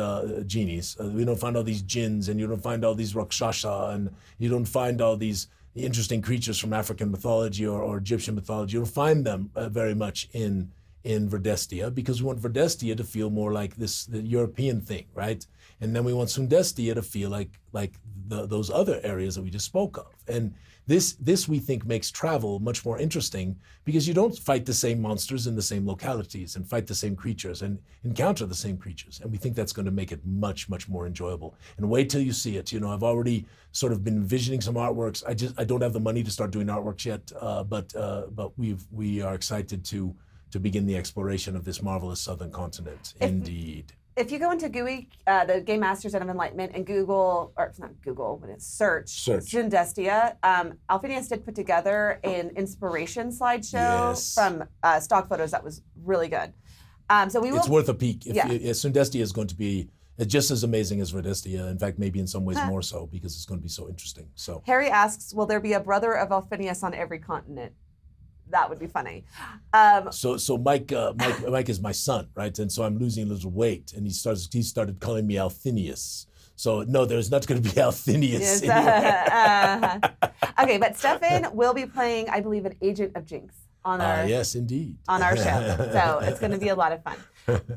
genies. We don't find all these jinns, and you don't find all these rakshasa, and you don't find all these interesting creatures from African mythology or Egyptian mythology. You don't find them very much in Verdestia, because we want Verdestia to feel more like the European thing, right? And then we want Sundestia to feel like those other areas that we just spoke of. And this we think makes travel much more interesting, because you don't fight the same monsters in the same localities and fight the same creatures and encounter the same creatures. And we think that's going to make it much, much more enjoyable. And wait till you see it. I've already sort of been envisioning some artworks. I don't have the money to start doing artworks yet, but we are excited to begin the exploration of this marvelous southern continent. Indeed. If you go into Gooey, the Game Masters of Enlightenment, and Google, or it's not Google, but it's search. Sundestia, Alphinius did put together an inspiration slideshow from stock photos that was really good. So it's worth a peek. Sundestia is going to be just as amazing as Verdestia. In fact, maybe in some ways more so, because it's going to be so interesting. So Harry asks, will there be a brother of Alphinius on every continent? That would be funny. So Mike is my son, right? And so I'm losing a little weight, and he started calling me Alphinius. So no, there's not going to be Alphinius. Okay, but Stefan will be playing, I believe, an agent of Jinx on our yes, indeed, on our show. So it's going to be a lot of fun.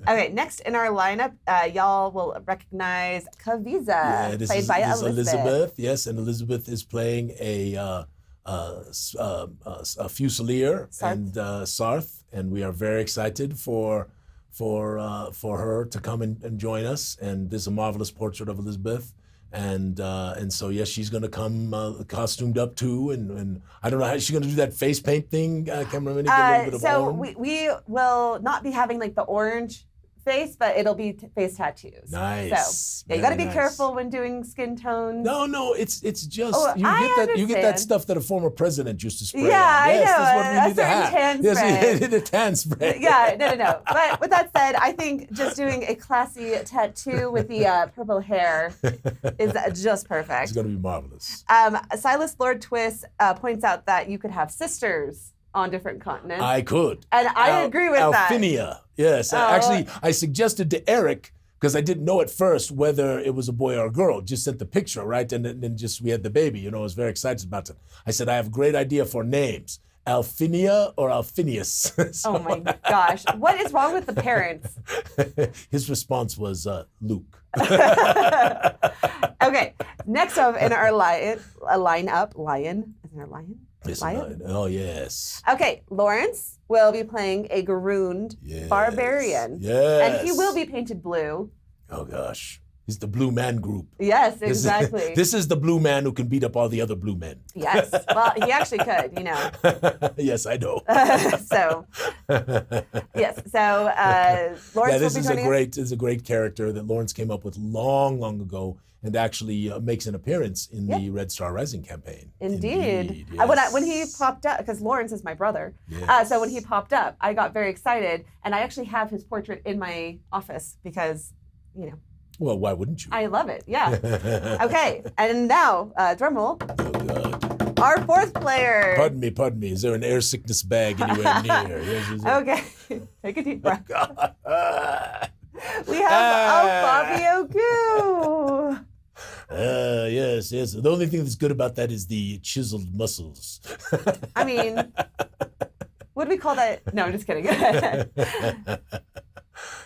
Okay, next in our lineup, y'all will recognize Kaviza, played by Elizabeth. Yes, and Elizabeth is playing a Fusilier and Sarth, and we are very excited for her to come and join us. And there's a marvelous portrait of Elizabeth, and so yes, she's going to come costumed up too. And I don't know how she's going to do that face paint thing. I can't remember. So we will not be having like the orange face, but it'll be face tattoos. Nice. So you got to be careful when doing skin tones. No, it's just you get that stuff that a former president used to spray. Yeah, on. Yes, I know. That's what we need to have. Tan yes, spray. we need a tan spray. Yeah, no. But with that said, I think just doing a classy tattoo with the purple hair is just perfect. It's going to be marvelous. Silas Lord Twist points out that you could have sisters on different continents. I could. And I agree with that. Alphinia, yes. Actually, I suggested to Eric, because I didn't know at first whether it was a boy or a girl, just sent the picture, right? And then just we had the baby, I was very excited about it. I said, I have a great idea for names. Alphinia or Alphinius? Oh my gosh. What is wrong with the parents? His response was, Luke. Okay, next up in our lineup, Lion. Isn't there a lion? Lion? Oh, yes. Okay, Lawrence will be playing a Garooned barbarian. Yes. And he will be painted blue. Oh, gosh. He's the Blue Man group. Yes, exactly. This is the blue man who can beat up all the other blue men. Yes. Well, he actually could, Yes, I know. So, yes. So, Lawrence will be joining us. This is a great character that Lawrence came up with long ago, and actually makes an appearance in the Red Star Rising campaign. Indeed. Yes. When he popped up, because Lawrence is my brother, so when he popped up, I got very excited, and I actually have his portrait in my office because, Well, why wouldn't you? I love it, yeah. Okay, and now, drum roll. Oh, God. Our fourth player. Pardon me. Is there an air sickness bag anywhere near? Yes, okay, take a deep breath. Oh, God. We have Alphabio Goo. Yes. The only thing that's good about that is the chiseled muscles. I mean, what do we call that? No, I'm just kidding.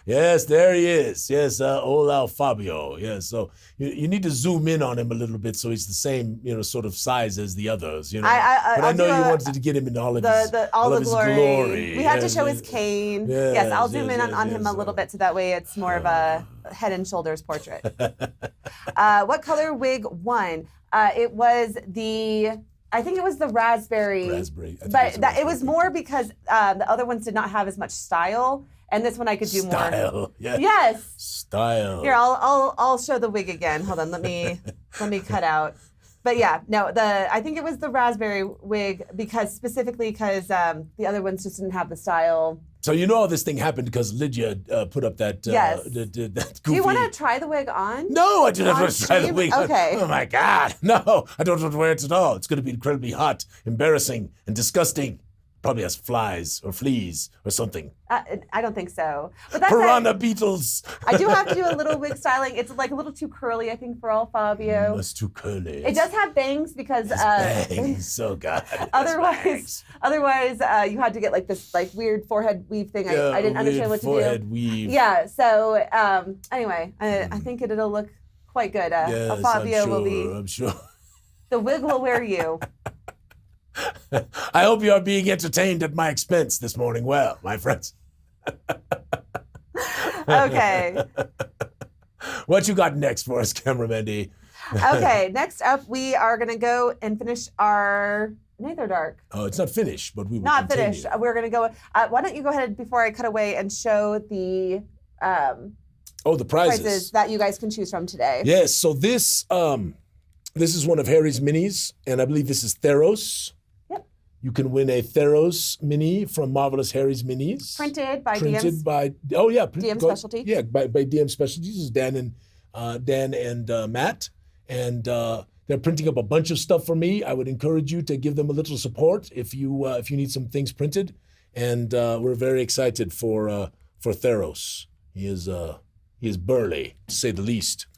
Yes, there he is. Yes, old Alphabio. Yes, so you need to zoom in on him a little bit so he's the same, sort of size as the others. But I know you wanted to get him in all of his glory. We had to show his cane. Yes, I'll zoom in on him a little bit so that way it's more of a head and shoulders portrait. What color wig won? It was I think it was the raspberry. Raspberry. But it was more because the other ones did not have as much style. And this one I could do more. Style. Yeah. Yes. Style. Here, I'll show the wig again. Hold on, let me cut out. But yeah, no, I think it was the raspberry wig specifically because the other ones just didn't have the style. So you know all this thing happened because Lydia put up that yes. that goofy... Do you want to try the wig on? No, I don't want to try the wig on. Okay. Oh my God, no, I don't want to wear it at all. It's going to be incredibly hot, embarrassing, and disgusting. Probably has flies or fleas or something. I don't think so. But that's Piranha beetles. I do have to do a little wig styling. It's like a little too curly, I think, for Alphabio. It's too curly. It does have bangs because bangs. Oh God. Otherwise, you had to get like this like weird forehead weave thing. I didn't understand what to do. Forehead weave. Yeah. So anyway, I think it'll look quite good. Yes, Alphabio will be. I'm sure. The wig will wear you. I hope you are being entertained at my expense this morning. Well, my friends. Okay. What you got next for us, cameraman? Okay, next up we are going to go and finish our Naetherdark. Oh, it's not finished, but we will Not continue. finished. We're going to go. Why don't you go ahead before I cut away and show the the prizes that you guys can choose from today. Yes, so this is one of Harry's minis, and I believe this is Theros. You can win a Theros mini from Marvelous Harry's Minis. Printed by DM Specialty. Yeah, by DM Specialty. This is Dan and Matt. And they're printing up a bunch of stuff for me. I would encourage you to give them a little support if you need some things printed. And we're very excited for Theros. He is burly, to say the least.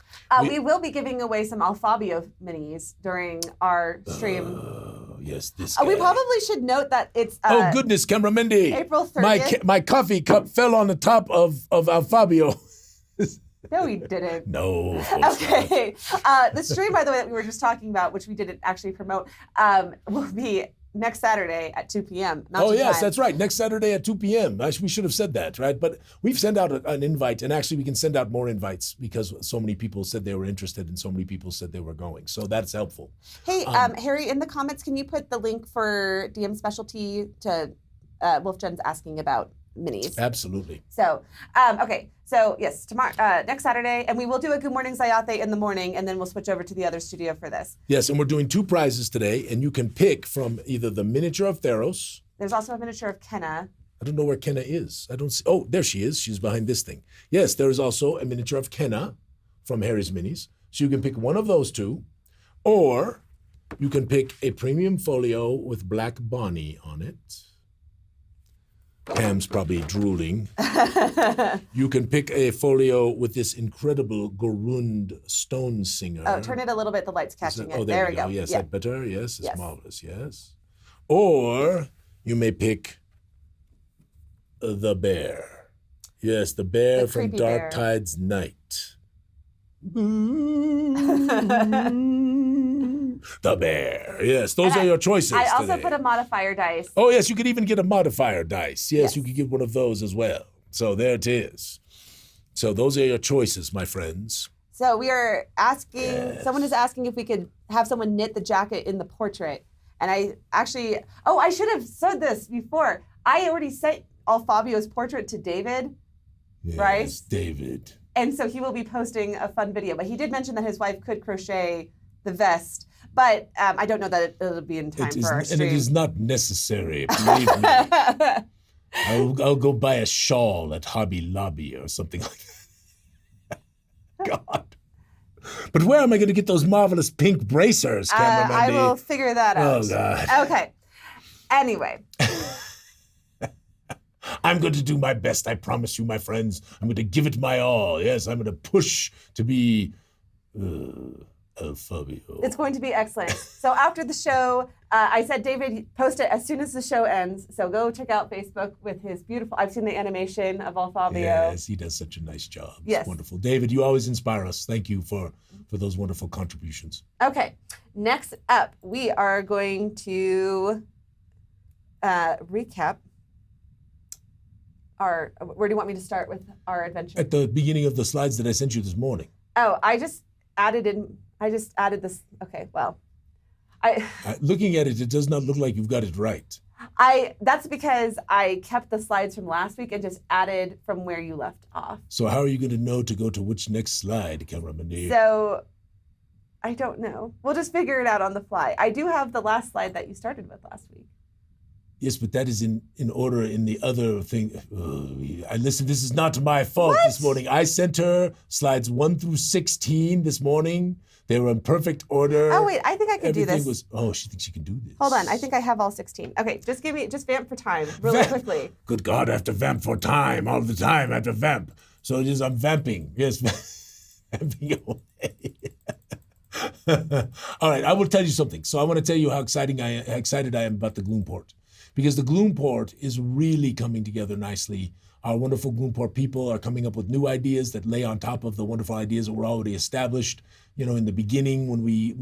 We will be giving away some Alphabio minis during our stream. Yes, this guy. We probably should note that it's oh goodness, cameraman. April 30th. My coffee cup fell on the top of Alphabio. No, he didn't. No. Okay. The stream, by the way, that we were just talking about, which we didn't actually promote, will be next Saturday at 2 p.m. Oh, yes, that's right. Next Saturday at 2 p.m. We should have said that, right? But we've sent out an invite, and actually we can send out more invites because so many people said they were interested and so many people said they were going. So that's helpful. Hey, Harry, in the comments, can you put the link for DM Specialty to Wolfgen's asking about minis? Absolutely. So, okay. So, yes, tomorrow, next Saturday, and we will do a Goo Morning Zyathé in the morning, and then we'll switch over to the other studio for this. Yes, and we're doing 2 prizes today, and you can pick from either the miniature of Theros. There's also a miniature of Kenna. I don't know where Kenna is. I don't see. Oh, there she is. She's behind this thing. Yes, there is also a miniature of Kenna from Harry's Minis. So you can pick one of those 2, or you can pick a premium folio with Black Bonnie on it. Pam's probably drooling. You can pick a folio with this incredible Gorund Stone Singer. Oh, turn it a little bit. The light's catching it. Oh, there we go. Yes, that better. Yes, it's yes. Marvelous. Yes. Or you may pick the bear. Yes, the bear from Dark Tide's Night. The bear. Yes, those are your choices. I also put a modifier dice. Oh, yes, you could even get a modifier dice. Yes, you could get one of those as well. So there it is. So those are your choices, my friends. So we are asking, someone is asking if we could have someone knit the jacket in the portrait. And I actually, I should have said this before. I already sent Alphabio's portrait to David, right? Yes, David. And so he will be posting a fun video. But he did mention that his wife could crochet the vest. But I don't know that it'll be in time for our stream. And it is not necessary, believe me. I'll go buy a shawl at Hobby Lobby or something like that. God. But where am I going to get those marvelous pink bracers, cameraman? I will figure that out. Oh, God. Okay. Anyway. I'm going to do my best, I promise you, my friends. I'm going to give it my all. Yes, I'm going to push to be Alphabio. It's going to be excellent. So after the show, I said, David, post it as soon as the show ends. So go check out Facebook with his beautiful, I've seen the animation of Alphabio. Yes, he does such a nice job. Yes. It's wonderful. David, you always inspire us. Thank you for those wonderful contributions. Okay. Next up, we are going to recap where do you want me to start with our adventure? At the beginning of the slides that I sent you this morning. Oh, I just added this. Okay, well. Looking at it, it does not look like you've got it right. That's because I kept the slides from last week and just added from where you left off. So how are you going to know to go to which next slide, cameraman? So I don't know. We'll just figure it out on the fly. I do have the last slide that you started with last week. Yes, but that is in order in the other thing. Listen, this is not my fault this morning. I sent her slides 1 through 16 this morning. They were in perfect order. Oh, wait, I think I can do this. She thinks she can do this. Hold on, I think I have all 16. Okay, just vamp for time really quickly. Good God, I have to vamp for time all the time. I have to vamp. So I'm vamping. Yes, vamping away. All right, I will tell you something. So I want to tell you how excited I am about the Gloomport. Because the Gloomport is really coming together nicely. Our wonderful Gloomport people are coming up with new ideas that lay on top of the wonderful ideas that were already established. In the beginning when we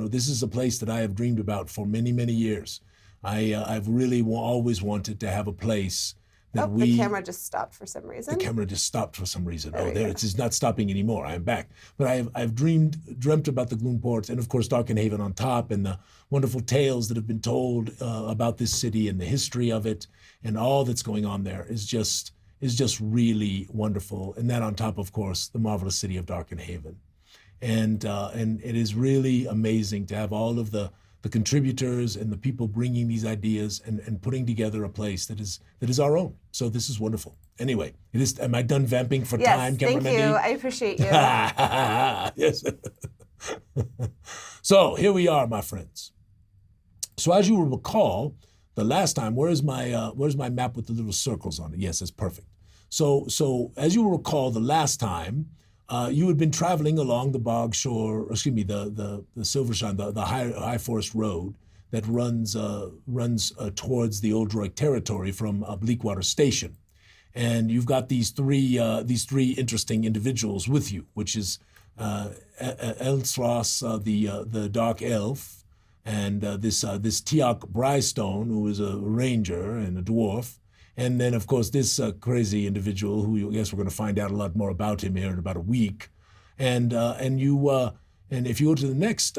this is a place that I have dreamed about for many, many years. I've really always wanted to have a place that the camera just stopped for some reason. The camera just stopped for some reason. There it is, not stopping anymore. I am back. But I've dreamt about the Gloomport, and of course Darkenhaven on top, and the wonderful tales that have been told about this city and the history of it, and all that's going on there is just really wonderful. And that on top, of course, the marvelous city of Darkenhaven. And it is really amazing to have all of the contributors and the people bringing these ideas and putting together a place that is our own. So this is wonderful. Anyway, am I done vamping for time, Yes, thank you. I appreciate you. Yes. So here we are, my friends. So as you will recall, the last time, where's my map with the little circles on it? Yes, that's perfect. So as you will recall, the last time, you had been traveling along the bog shore, the Silvershine, the high forest road that runs towards the Old Droid territory from Bleakwater Station, and you've got these three interesting individuals with you, which is Elsros, the Dark Elf, and this Tiok Brystone, who is a ranger and a dwarf. And then, of course, this crazy individual, who I guess we're going to find out a lot more about him here in about a week. And if you go to the next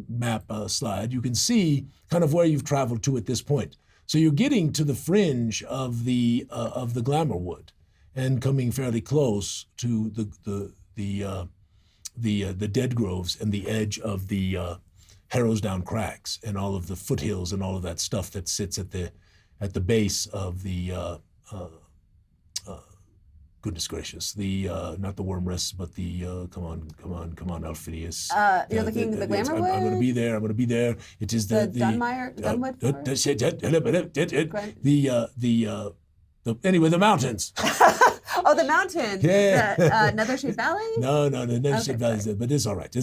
map slide, you can see kind of where you've traveled to at this point. So you're getting to the fringe of the Glamourwood, and coming fairly close to the Dead Groves and the edge of the Harrowsdown Crags and all of the foothills and all of that stuff that sits at the base of the goodness gracious, not the Wormrest, but the come on, Alphinius. You're looking at the Glamourwood? I'm going to be there. It is the Dunwood. Anyway, the mountains. Oh, the mountains. Yeah. The Nethershade Valley? No, the Nethershade Valley is there, but it's all right.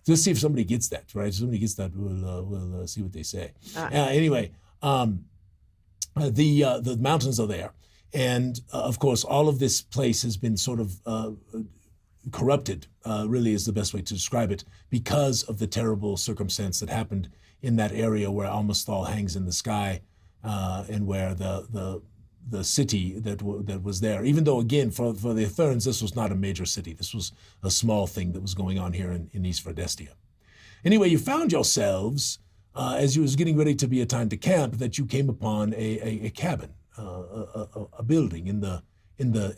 Let's see if somebody gets that, right? If somebody gets that, we'll see what they say. Anyway, the mountains are there. And of course, all of this place has been sort of corrupted, really is the best way to describe it, because of the terrible circumstance that happened in that area where Almasthal hangs in the sky, and where the city that was there. Even though, again, for the Therns, this was not a major city. This was a small thing that was going on here in East Verdestia. Anyway, you found yourselves, as you was getting ready to be a time to camp, that you came upon a cabin, a building in the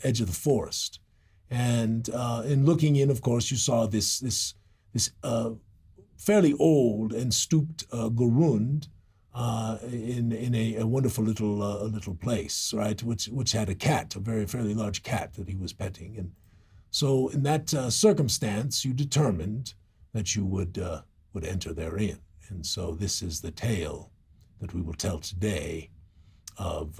edge of the forest. And in looking in, of course, you saw this fairly old and stooped Gorund, in a wonderful little place, right? Which had a cat, a fairly large cat that he was petting, and so in that circumstance, you determined that you would enter therein, and so this is the tale that we will tell today of.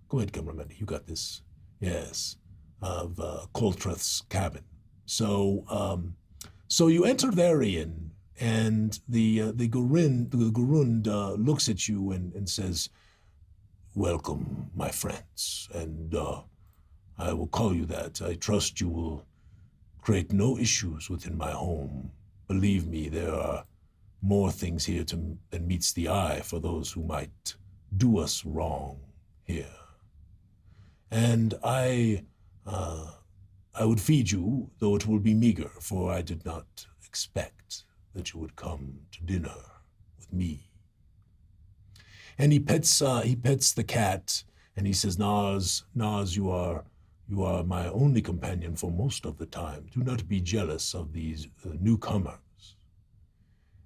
Go ahead, cameraman. You got this. Yes, of Coltreth's cabin. So you enter therein. And the Gorund looks at you and says, "Welcome, my friends, and I will call you that. I trust you will create no issues within my home. Believe me, there are more things here than meets the eye for those who might do us wrong here. And I would feed you, though it will be meager, for I did not expect that you would come to dinner with me." And he pets the cat, and he says, Nas, you are my only companion for most of the time. Do not be jealous of these newcomers.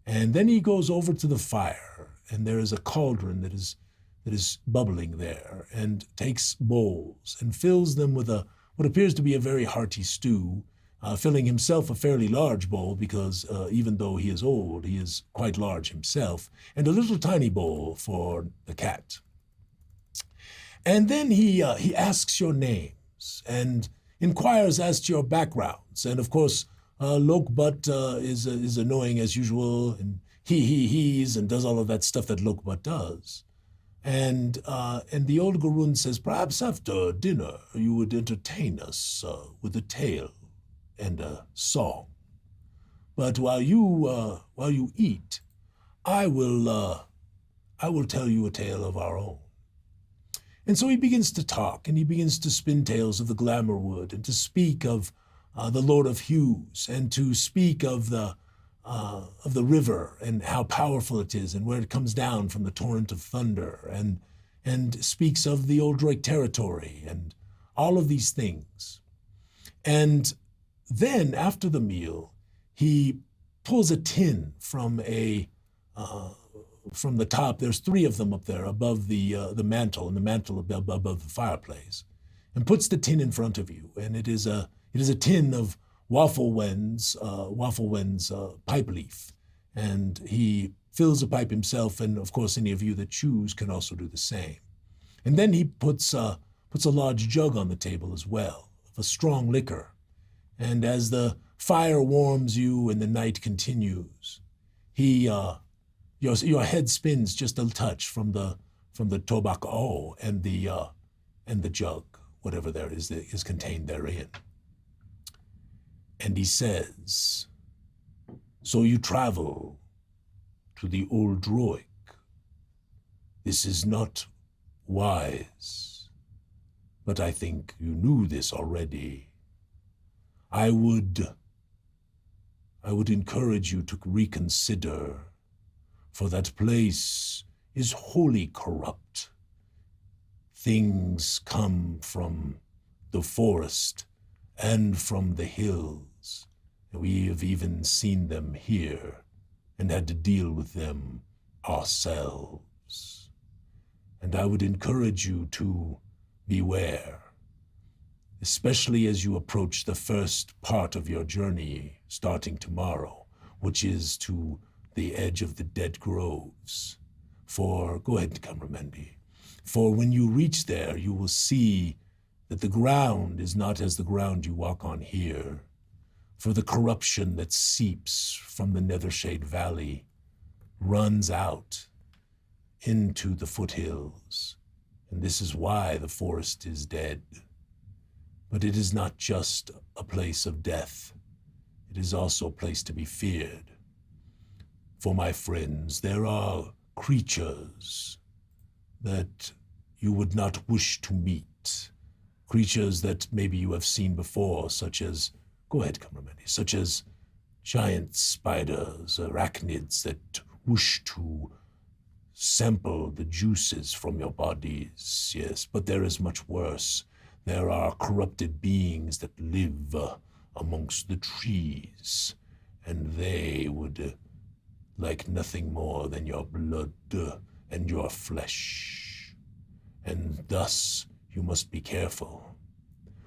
And then he goes over to the fire, and there is a cauldron that is bubbling there, and takes bowls and fills them with what appears to be a very hearty stew, filling himself a fairly large bowl because even though he is old, he is quite large himself, and a little tiny bowl for the cat. And then he asks your names and inquires as to your backgrounds. And of course, Lokebutt is annoying as usual, and he's and does all of that stuff that Lokebutt does. And the old Garoon says, perhaps after dinner you would entertain us with a tale and a song. But while you eat, I will tell you a tale of our own. And so he begins to talk, and he begins to spin tales of the Glamourwood, and to speak of the Lord of Hues, and to speak of the river and how powerful it is, and where it comes down from the torrent of thunder, and speaks of the Oldroyd territory, and all of these things. And then after the meal, he pulls a tin from the top. There's 3 of them up there above the mantle, and the mantle above the fireplace, and puts the tin in front of you. And it is a tin of Wafflewen's pipe leaf, and he fills a pipe himself, and of course any of you that choose can also do the same. And then he puts a large jug on the table as well of a strong liquor. And as the fire warms you and the night continues, your head spins just a touch from the tobacco and the jug, whatever there is that is contained therein. And he says, so you travel to the Oldroyd. This is not wise, but I think you knew this already. I would encourage you to reconsider, for that place is wholly corrupt. Things come from the forest and from the hills. We have even seen them here and had to deal with them ourselves. And I would encourage you to beware, especially as you approach the first part of your journey starting tomorrow, which is to the edge of the dead groves. Go ahead, Cameramandy. For when you reach there, you will see that the ground is not as the ground you walk on here, for the corruption that seeps from the Nethershade Valley runs out into the foothills, and this is why the forest is dead. But it is not just a place of death, it is also a place to be feared. For my friends, there are creatures that you would not wish to meet. Creatures that maybe you have seen before, such as, go ahead, Cameraman, such as giant spiders, arachnids that wish to sample the juices from your bodies, yes, but there is much worse. There are corrupted beings that live amongst the trees, and they would like nothing more than your blood and your flesh. And thus, you must be careful.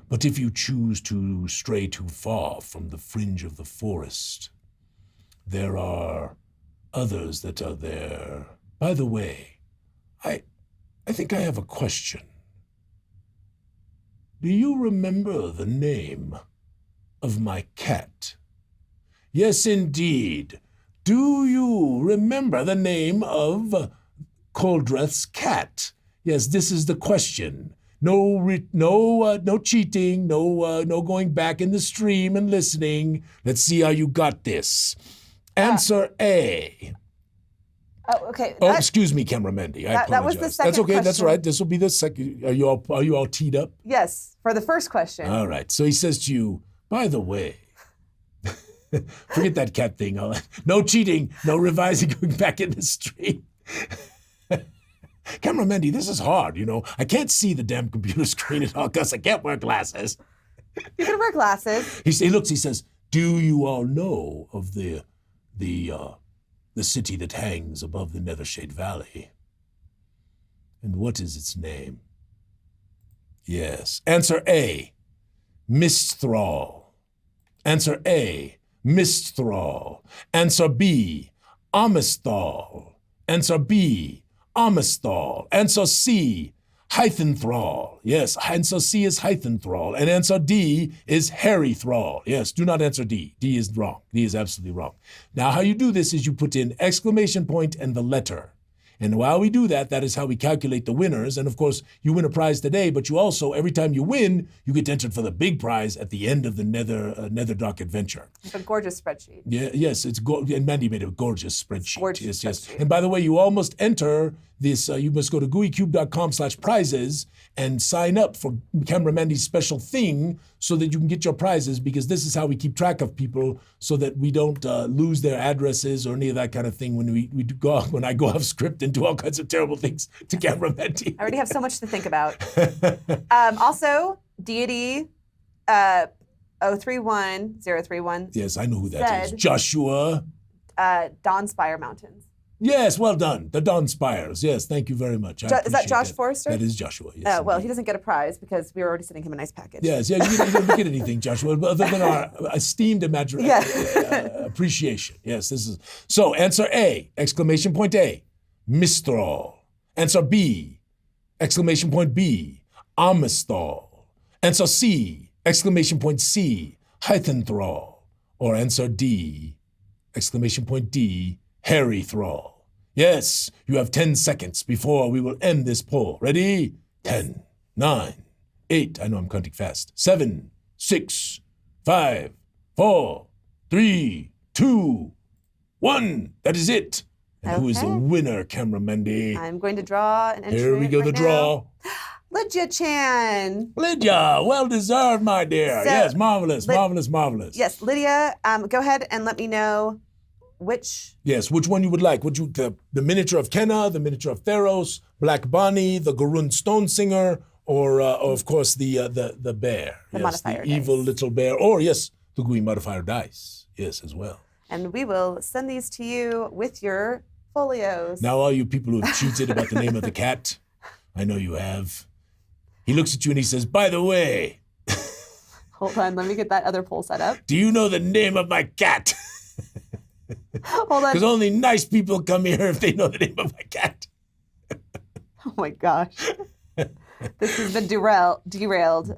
But if you choose to stray too far from the fringe of the forest, there are others that are there. By the way, I think I have a question. Do you remember the name of my cat? Yes, indeed. Do you remember the name of Coldreth's cat? Yes, this is the question. No cheating, no going back in the stream and listening. Let's see how you got this. Answer A. Oh, okay. Oh, excuse me, Cameramendi. I apologize. That was the second That's okay. question. That's right. This will be the second. Are you all teed up? Yes, for the first question. All right. So he says to you, by the way, forget that cat thing. No cheating, no revising, going back in the stream. Camera Mendy, this is hard, you know. I can't see the damn computer screen at all because I can't wear glasses. You can wear glasses. He says, do you all know of the city that hangs above the Nethershade Valley? And what is its name? Yes. Answer A, Mistthrall. Answer A, Mistthrall. Answer B, Amisthrall. Answer B, Amisthrall. Answer C, Hythenthrall. Yes, answer C is Hythenthrall. And answer D is Harrythrall. Yes, do not answer D. D is wrong. D is absolutely wrong. Now, how you do this is you put in exclamation point and the letter. And while we do that, that is how we calculate the winners. And of course, you win a prize today, but you also, every time you win, you get entered for the big prize at the end of the Naetherdark adventure. It's a gorgeous spreadsheet. Yeah, yes, and Mandy made a gorgeous spreadsheet. Gorgeous yes, spreadsheet. And by the way, you all must enter this. You must go to gooeycube.com/prizes and sign up for Camera Mandy's special thing so that you can get your prizes, because this is how we keep track of people so that we don't lose their addresses or any of that kind of thing when I go off script and do all kinds of terrible things to Camera Mandy. I already have so much to think about. Also, Deity 031031. Yes, I know who that is. Joshua. Dawnspire Mountains. Yes, well done. The Dawn Spires. Yes, thank you very much. Is that Josh Forrester? That is Joshua, yes. Well, he doesn't get a prize because we were already sending him a nice package. Yes, yeah, you didn't get anything, Joshua, other than our esteemed appreciation. Yes, this is. So, answer A, exclamation point A, Mistthrall. Answer B, exclamation point B, Amisthrall. Answer C, exclamation point C, Hythenthrall. Or answer D, exclamation point D, Harrythrall. Yes, you have 10 seconds before we will end this poll. Ready? 10, 9, 8, I know I'm counting fast. 7, 6, 5, 4, 3, 2, 1. That is it. And who is the winner, Camera Mandy? I'm going to draw an entry. Here we go, the draw. Lydia Chan. Lydia, well deserved, my dear. So, yes, marvelous. Yes, Lydia, go ahead and let me know which one you would like. The miniature of Kenna, the miniature of Theros, Black Bonnie, the Garund Stone Singer, or of course the bear. The modifier the evil little bear. Or yes, the Gooey modifier dice. Yes, as well. And we will send these to you with your folios. Now, all you people who have cheated about the name of the cat, I know you have. He looks at you and he says, by the way. Hold on, let me get that other poll set up. Do you know the name of my cat? Hold on. Because only nice people come here if they know the name of my cat. Oh my gosh. This has been derailed.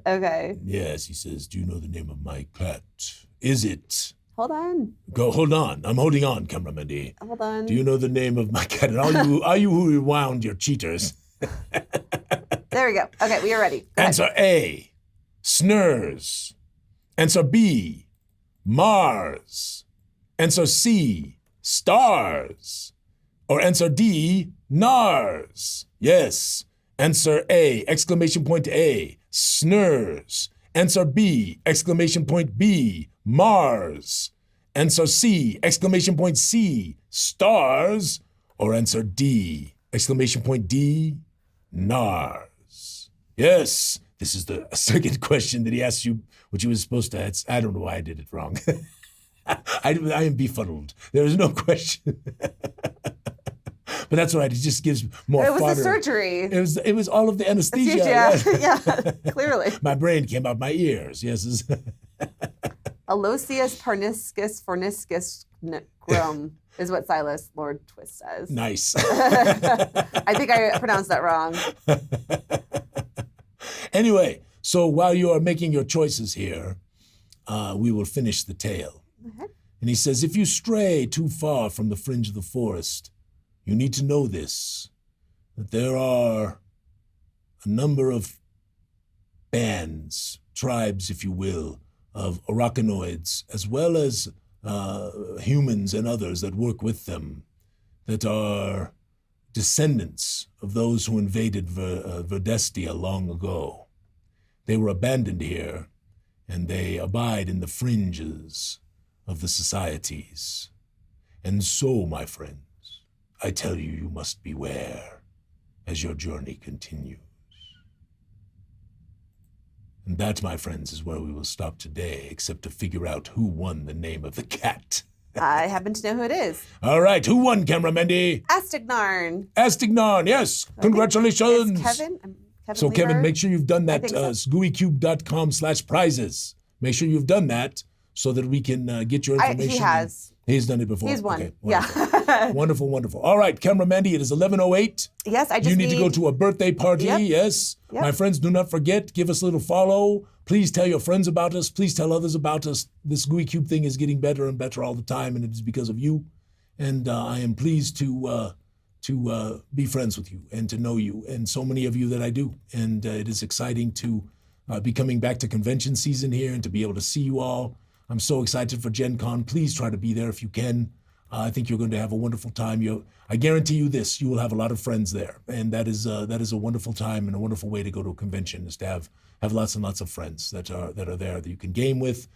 Okay. Yes, he says, do you know the name of my cat? Is it? Hold on. Hold on. I'm holding on, Camera Mandy. Hold on. Do you know the name of my cat? And all you who rewound your cheaters. There we go. Okay, we are ready. Answer A, Snurs. Answer B, Mars. Answer C, Stars. Or answer D, Nars. Yes. Answer A, exclamation point A, Snurs. Answer B, exclamation point B, Mars. Answer C, exclamation point C, Stars. Or answer D, exclamation point D, Nars. Yes, this is the second question that he asked you, which he was supposed to answer. I don't know why I did it wrong. I am befuddled. There is no question. But that's all right. It just gives more fodder. It was the surgery. It was all of the anesthesia. Yeah, clearly. My brain came out my ears. Yes. Alosius parniscus forniscus grum is what Silas Lord Twist says. Nice. I think I pronounced that wrong. Anyway, so while you are making your choices here, we will finish the tale. Mm-hmm. And he says, if you stray too far from the fringe of the forest, you need to know this, that there are a number of bands, tribes, if you will, of arachnoids, as well as humans and others that work with them, that are descendants of those who invaded Verdestia long ago. They were abandoned here, and they abide in the fringes of the societies. And so, my friends, I tell you, you must beware. as your journey continues. And that, my friends, is where we will stop today, except to figure out who won the name of the cat. I happen to know who it is. All right, who won, Camera Mendy? Astignar. Astignar, yes. Congratulations. It's Kevin. So, Lieber? Kevin, make sure you've done that, so. gooeycube.com/prizes. Make sure you've done that so that we can get your information. He has. He's done it before. He's won. Okay, wonderful. Yeah. Wonderful, wonderful. All right, Camera Mendy, it is 11:08. Yes, I just You need to go to a birthday party, yes. Yep. My friends, do not forget, give us a little follow. Please tell your friends about us. Please tell others about us. This Gooey Cube thing is getting better and better all the time, and it is because of you. And I am pleased to be friends with you and to know you, and so many of you that I do. And it is exciting to be coming back to convention season here and to be able to see you all. I'm so excited for Gen Con. Please try to be there if you can. I think you're going to have a wonderful time. I guarantee you this, you will have a lot of friends there. And that is a wonderful time and a wonderful way to go to a convention, is to have lots and lots of friends that are there that you can game with,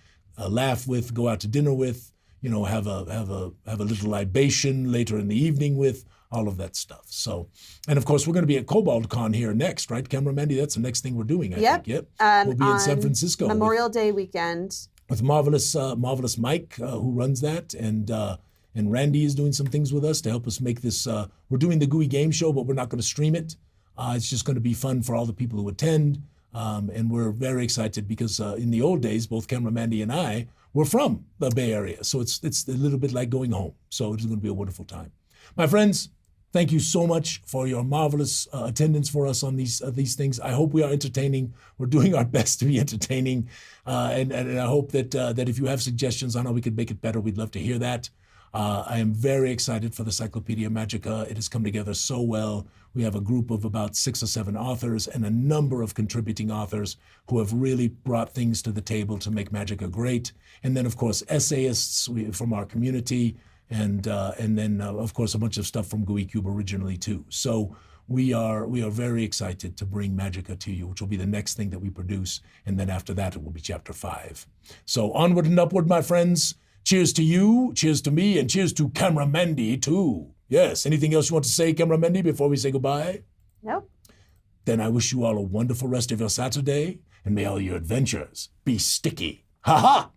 laugh with, go out to dinner with, have a little libation later in the evening with, all of that stuff. So, and of course, we're going to be at Cobalt Con here next, right, Camera Mandy? That's the next thing we're doing, I think. Yep. We'll be in San Francisco. Memorial Day weekend. With Marvelous Mike, who runs that, and Randy is doing some things with us to help us make this. We're doing the Gooey Game Show, but we're not going to stream it. It's just going to be fun for all the people who attend, and we're very excited because in the old days, both Camera Mandy and I were from the Bay Area, so it's a little bit like going home. So it's going to be a wonderful time. My friends, thank you so much for your marvelous attendance for us on these things. I hope we are entertaining. We're doing our best to be entertaining, and I hope that if you have suggestions on how we could make it better, we'd love to hear that. I am very excited for the Cyclopedia Magica. It has come together so well. We have a group of about 6 or 7 authors and a number of contributing authors who have really brought things to the table to make Magica great. And then, of course, essayists from our community, and then of course a bunch of stuff from Gooey Cube originally too. So we are very excited to bring Magica to you, which will be the next thing that we produce, and then after that it will be chapter 5. So onward and upward, my friends. Cheers to you, cheers to me, and cheers to Camera Mandy too. Yes. Anything else you want to say, Camera Mandy, before we say goodbye? Nope. Then I wish you all a wonderful rest of your Saturday, and may all your adventures be sticky. Ha ha!